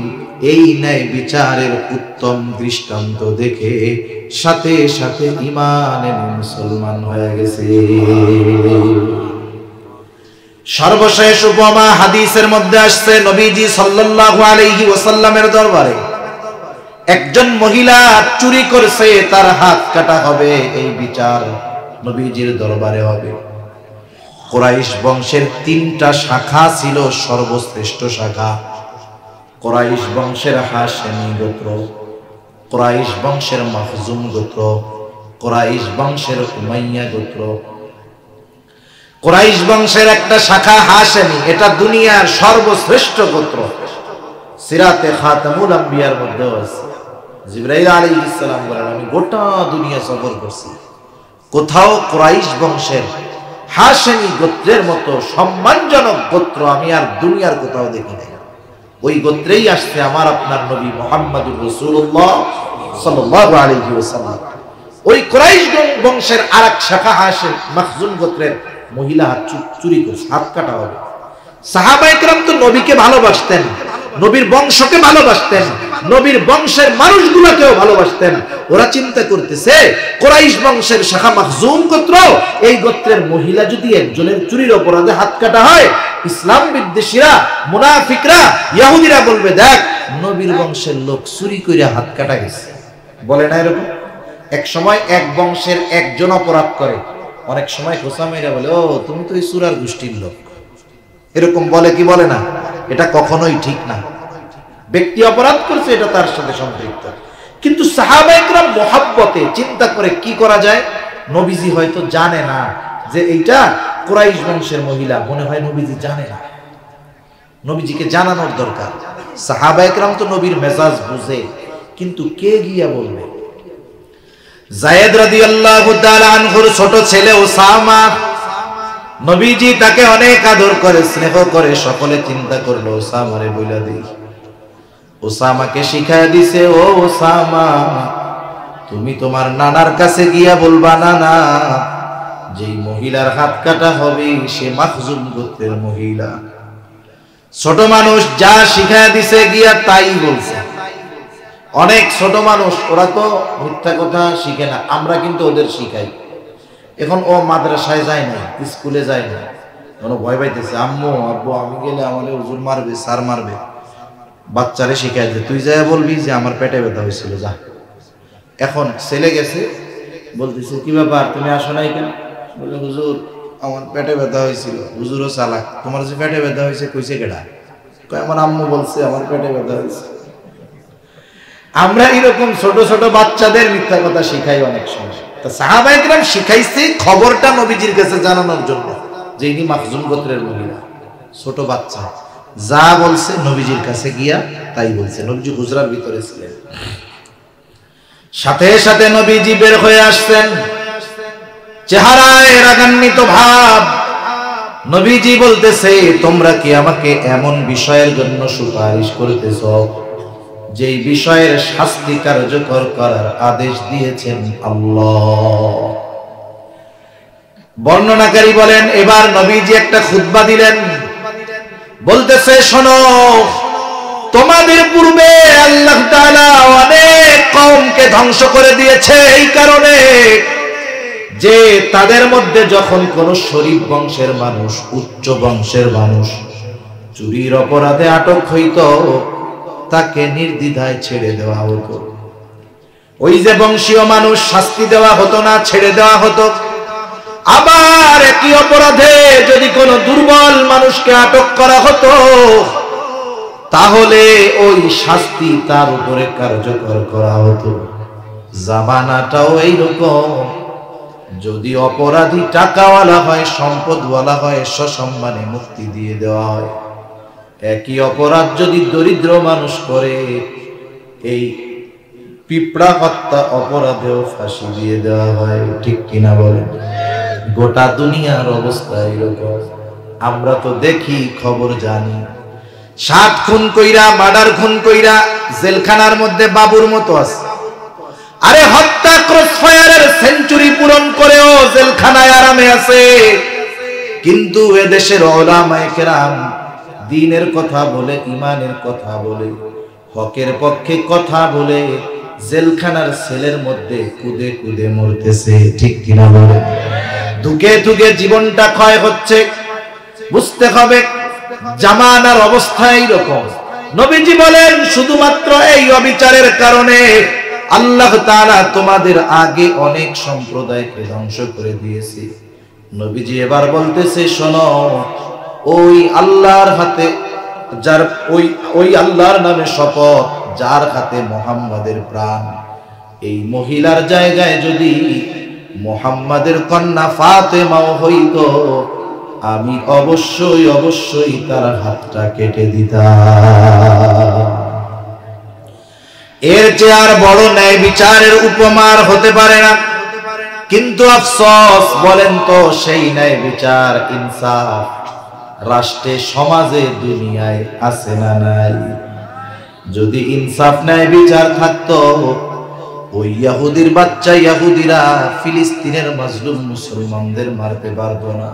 Speaker 1: এই ন্যায় বিচারের উত্তম দৃষ্টান্ত দেখে সাথে সাথে ঈমান এনে মুসলমান হয়ে গেছে। সর্বশেষ উপমা হাদিসের মধ্যে আসছে, নবীজি সাল্লাল্লাহু আলাইহি ওয়াসাল্লামের দরবারে একজন মহিলা চুরি করছে, তার হাত কাটা হবে। এই বিচার নবীজির দরবারে হবে। কুরাইশ বংশের 3টা শাখা ছিল, সর্বশ্রেষ্ঠ শাখা কুরাইশ বংশের হাশেমি গোত্র, কুরাইশ বংশের মাখজুম গোত্র, কুরাইশ বংশের উমাইয়া গোত্র। কুরাইশ বংশের একটা শাখা হাশেমি, এটা দুনিয়ার সর্বশ্রেষ্ঠ গোত্র। সিরাতে খাতামুল আম্বিয়ার মধ্যে আছে, জিবরাইল আলাইহিস সালাম বলেন আমি গোটা দুনিয়া সফর করছি, কোথাও কুরাইশ বংশের হাশেমি গোত্রের মতো সম্মানজনক গোত্র আমি আর দুনিয়ার কোথাও দেখি নাই। ওই গোত্রেই আসছে আমার আপনার নবী মুহাম্মদুর রাসূলুল্লাহ সাল্লাল্লাহু আলাইহি ওয়াসাল্লাম। ওই কুরাইশ বংশের আরেক শাখা হাশেম মাখজুম গোত্রের মহিলা হাত চুরি করছে, হাত কাটা হবে। সাহাবায়ে কেরাম তো নবীকে ভালোবাসতেন, নবীর বংশকে ভালোবাসতেন, নবীর বংশের মানুষগুলোকেও ভালোবাসতেন। ওরা চিন্তা করতেছে কুরাইশ বংশের শাখা মাখজুম গোত্র, এই গোত্রের মহিলা যদি একজনের চুরির অপরাধে হাত কাটা হয়, ইসলাম বিদ্বেষীরা, মুনাফিকরা, ইহুদিরা বলবে দেখ নবীর বংশের লোক চুরি করে হাত কাটা গেছে। বলে না এরকম? এক সময় এক বংশের একজন অপরাধ করে, অনেক সময় খোসা মেয়েরা বলে ও তুমি তো এই সূরার গোষ্ঠীর লোক। এরকম বলে কি বলে না? এটা কখনোই ঠিক না। ব্যক্তি অপরাধ করছে, এটা তার সাথে সম্পৃক্ত। কিন্তু সাহাবায়ে কেরাম মুহাব্বতে চিন্তা করে কি করা যায়। নবীজি হয়তো জানে না যে এইটা কুরাইশ বংশের মহিলা, মনে হয় নবীজি জানে না, নবীজিকে জানানোর দরকার। সাহাবায়ে কেরাম তো নবীর মেজাজ বুঝে, কিন্তু কে গিয়া বলবে? যায়েদ রাদিয়াল্লাহু তাআলা আনহুর ছোট ছেলে ওসামা, নবীজি তাকে অনেক আদর করে, স্নেহ করে। সকলে চিন্তা করলো ওসামারে বইলা দেই। ওসামাকে শিখায় দিছে, ও ওসামা তুমি তোমার নানার কাছে গিয়া বলবা, নানা যেই মহিলার হাত কাটা হবে সে মাখজুম গোত্রের মহিলা। ছোট মানুষ যা শিখায় দিছে গিয়া তাই বলছে। অনেক ছোট মানুষ, ওরা তো মিথ্যা কথা শিখে না, আমরা কিন্তু ওদের শিখাই। এখন ও মাদ্রাসায় যায় না, স্কুলে যায় না, কোনো ভয় পাইতেছে, আম্মু আব্বু আমি গেলে আমাদের হুজুর মারবে, স্যার মারবে। বাচ্চারে শিখায় যে তুই যাই বলবি যে আমার পেটে ব্যথা হয়েছিল, যা। এখন ছেলে গেছে, বলতেছে কি ব্যাপার তুমি আসো নাই কেন? বলে হুজুর আমার পেটে ব্যথা হয়েছিল। হুজুরও চালাক, তোমার যে পেটে ব্যথা হয়েছে কইছে কেডা? কয় আমার আম্মু বলছে আমার পেটে ব্যথা হয়েছে। আমরা এরকম ছোট ছোট বাচ্চাদের মিথ্যা কথা শিখাই অনেক সময়। তো সাহাবায়ে কেরাম শিখাইছে খবরটা নবীজির কাছে জানানোর জন্য যে ইনি মাখজুম গোত্রের মহিলা। ছোট বাচ্চা যা বলছে নবীজির কাছে গিয়া তাই বলছে। নবীজি হুজরার ভিতরে ছিলেন, সাথে সাথে নবীজি বের হয়ে আসছেন, চেহারায় রাগান্বিত ভাব। নবীজি বলতেছে তোমরা কি আমাকে এমন বিষয়ের জন্য সুপারিশ করতেছ যেই বিষয়ের শাস্তি কার্যকর করার আদেশ দিয়েছেন আল্লাহ? বর্ণনাকারী বলেন এবার নবীজি একটা খুতবা দিলেন, বলতেছে শোনো, তোমাদের পূর্বে আল্লাহ তাআলা অনেক কওমকে ধ্বংস করে দিয়েছে এই কারণে যে তাদের মধ্যে যখন কোন শরীফ বংশের মানুষ, উচ্চ বংশের মানুষ চুরির অপরাধে আটক হইত, তাকে নির্দ্বিধায় ছেড়ে দেওয়া হতো। ওই যে বংশীয় মানুষ শাস্তি দেওয়া হতো না, ছেড়ে দেওয়া হতো। আবার একই অপরাধে যদি কোনো দুর্বল মানুষকে আটক করা হতো, তাহলে ওই শাস্তি তার উপরে কার্যকর করা হতো। জামানাটাও এইরকম, যদি অপরাধী টাকাওয়ালা হয়, সম্পদওয়ালা হয়, সসম্মানে মুক্তি দিয়ে দেওয়া হয়। একই অপরাধ যদি দরিদ্র মানুষ করে, এই পিঁপড়া হত্যা অপরাধেও ফাঁসি দিয়ে দেওয়া হয়। ঠিক কিনা বলেন? গোটা দুনিয়ার অবস্থা এরকম। আমরা তো দেখি, খবর জানি, 7 খুন কইরা, মার্ডার খুন কইরা জেলখানার মধ্যে বাবুর মতো আছে। আরে হত্যা ক্রসফায়ারের সেঞ্চুরি পূরণ করেও জেলখানায় আরামে আছে। কিন্তু এদেশের উলামায়ে কেরাম দ্বীনের কথা বলে, ইমানের কথা বলে, হকের পক্ষে কথা বলে জেলখানার সেলের মধ্যে কুদে কুদে মরতেছে। ঠিক কিনা বলে? ধুকে ধুকে জীবনটা ক্ষয় হচ্ছে। বুঝতে হবে জামানার অবস্থা এইরকম। নবীজি বলেন শুধুমাত্র এই অবিচারের কারণে আল্লাহ তাআলা তোমাদের আগে অনেক সম্প্রদায়কে ধ্বংস করে দিয়েছে। নবীজি এবার বলতেছে শোনো, ওই আল্লাহর হাতে, যার ওই আল্লাহর নামে শপথ, যার হাতে মুহাম্মাদের প্রাণ, এই মহিলার জায়গায় যদি মুহাম্মাদের কন্যা ফাতেমাও হইতো, আমি অবশ্যই অবশ্যই তার হাতটা কেটে দিতাম। এর চেয়ে আর বড় ন্যায় বিচারের উপমার হতে পারে না। কিন্তু আফসোস, বলেন তো সেই ন্যায় বিচার, ইনসাফ রাষ্ট্রে, সমাজে, দুনিয়ায় আছে না নাই? যদি ইনসাফ ন্যায় বিচার থাকতো, ওই ইহুদির বাচ্চা ইহুদিরা ফিলিস্তিনের মাজলুম মুসলমানদের মারতে পারতো না।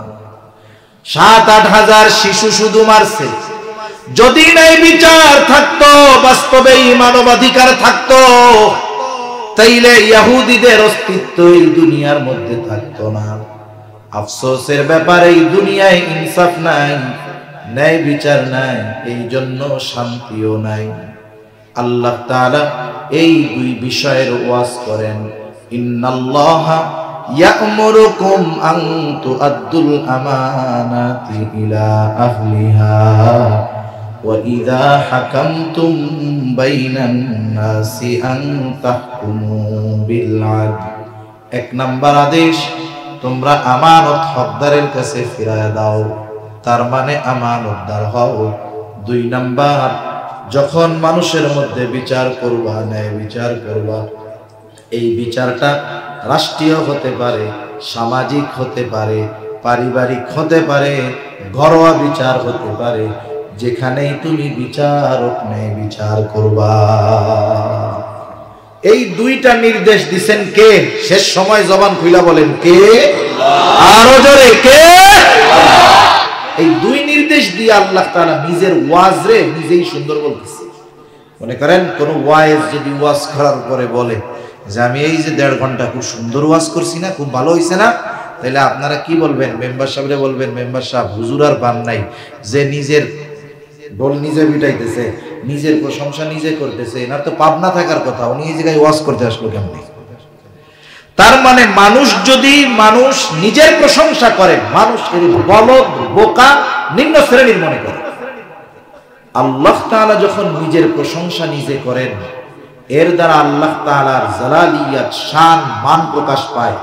Speaker 1: 7-8 হাজার শিশু শুধু মারছে। যদি ন্যায় বিচার থাকতো, বাস্তবেই মানবাধিকার থাকতো, তাইলে ইহুদিদের অস্তিত্ব এই দুনিয়ার মধ্যে থাকতো না। আফসোসের ব্যাপারে এই দুনিয়ায় ইনসাফ নাই, ন্যায় বিচার নাই, এই জন্য শান্তিও নাই। আল্লাহ তাআলা এই দুই বিষয়ের ওয়াজ করেন, ইন্নাল্লাহা ইয়া'মুরুকুম আন তু'আদ্দুল আমানাতি ইলা আহলিহা ওয়া ইযা হাকামতুম বাইনান নাসি আন তাহকুমু বিল আদল। 1 নাম্বার আদেশ, তোমরা আমানত হকদারের কাছে ফিরায় দাও, তার মানে আমানতদার হও। 2 নাম্বার, যখন মানুষের মধ্যে বিচার করবা, ন্যায় বিচার করবা, এই বিচারটা রাষ্ট্রীয় হতে পারে, সামাজিক হতে পারে, পারিবারিক হতে পারে, ঘরোয়া বিচার হতে পারে, যেখানেই তুমি বিচারক ন্যায় বিচার করবা। এই 2টা নির্দেশ দিবেন কে? শেষ সময় জবান খুইলা বলেন কে? আরো জোরে কে? এই 2 নির্দেশ দিয়ে আল্লাহ তাআলা নিজের ওয়াজরে নিজেই সুন্দর বলতেছে। মনে করেন কোন ওয়াইজ যদি ওয়াজ করার পরে বলে যে আমি এই যে 1.5 ঘন্টা খুব সুন্দর ওয়াজ করছি না, খুব ভালো হইছে না, তাহলে আপনারা কি বলবেন? মেম্বার সাহেবরে বলবেন, মেম্বার সাহেব হুজুর আর পান নাই, যে নিজের বল নিজে বিটাইতেছে, নিজের প্রশংসা নিজে করতেছে, এনার তো পাবনা থাকার কথা, উনি এই জায়গায় ওয়াজ করতে আসলো কেমনে? তার মানে মানুষ নিজের প্রশংসা করে, মানুষ এর বলদ, বোকা, নিম্ন শ্রেণীর মনে করে। আল্লাহ তাআলা যখন নিজের প্রশংসা নিজে করেন, এর দ্বারা আল্লাহ তাআলার জালালিয়াত, শান, মান প্রকাশ পায়।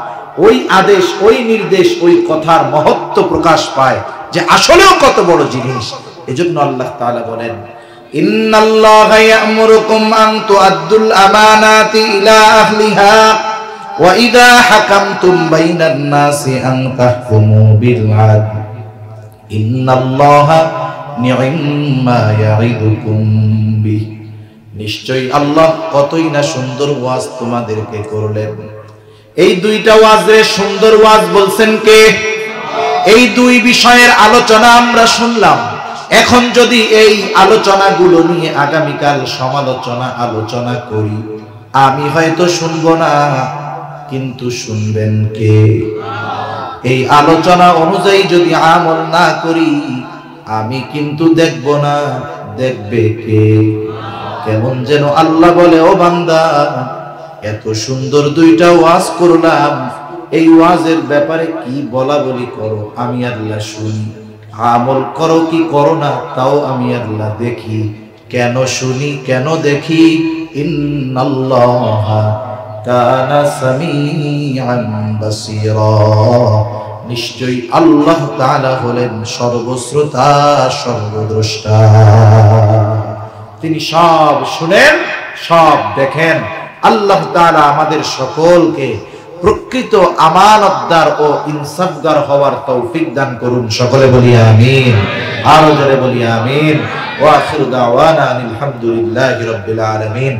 Speaker 1: ওই আদেশ, ওই নির্দেশ, ওই কথার মহত্ব প্রকাশ পায় যে আসলেও কত বড় জিনিস। এজন্য আল্লাহ তাআলা বলেন, ইন্নাল্লাহা ইয়া'মুরুকুম আন তু'আদ্দুল আমানাতি ইলা আহলিহা ওয়া ইযা হাকামতুম বাইনান নাসি আন তাহকুমু বিল আদল ইন্নাল্লাহা নি'ম্মা ইয়া'iদুকুম বিহি। নিশ্চয়ই আল্লাহ কতই না সুন্দর ওয়াজ তোমাদেরকে করলেন। এই দুইটা ওয়াজে সুন্দর ওয়াজ বলছেন কে? এই দুই বিষয়ের আলোচনা আমরা শুনলাম। এখন যদি এই আলোচনাগুলো নিয়ে আগামীকাল আলোচনা করি, আমি হয়তো শুনবো না, কিন্তু শুনবেন কে? এই আলোচনা অনুযায়ী যদি আমল না করি, আমি কিন্তু দেখব না, দেখবে কে? কেমন যেন আল্লাহ বলে, ও বান্দা, এত সুন্দর দুইটা ওয়াজ করলাম, এই ওয়াজের ব্যাপারে কি বলা বলি করো, আমি আল্লাহ শুনি। আমল করো কি করো না, তাও আমি আল্লাহ দেখি। কেন শুনি, কেন দেখি? ইন্নাল্লাহা কানা সামিআন বাসীরা, নিশ্চয়ই আল্লাহ তাআলা হলেন সর্বশ্রোতা, সর্বদ্রষ্টা। তিনি সব শুনেন, সব দেখেন। আল্লাহ তাআলা আমাদের সকলকে প্রকৃত আমানতদার ও ইনসাফগার হওয়ার তৌফিক দান করুন। সকলে বলি আমিন, আরো জোরে বলি আমিন। ওয়া আখিরু দাওয়ানা আলহামদুলিল্লাহি রাব্বিল আলামিন।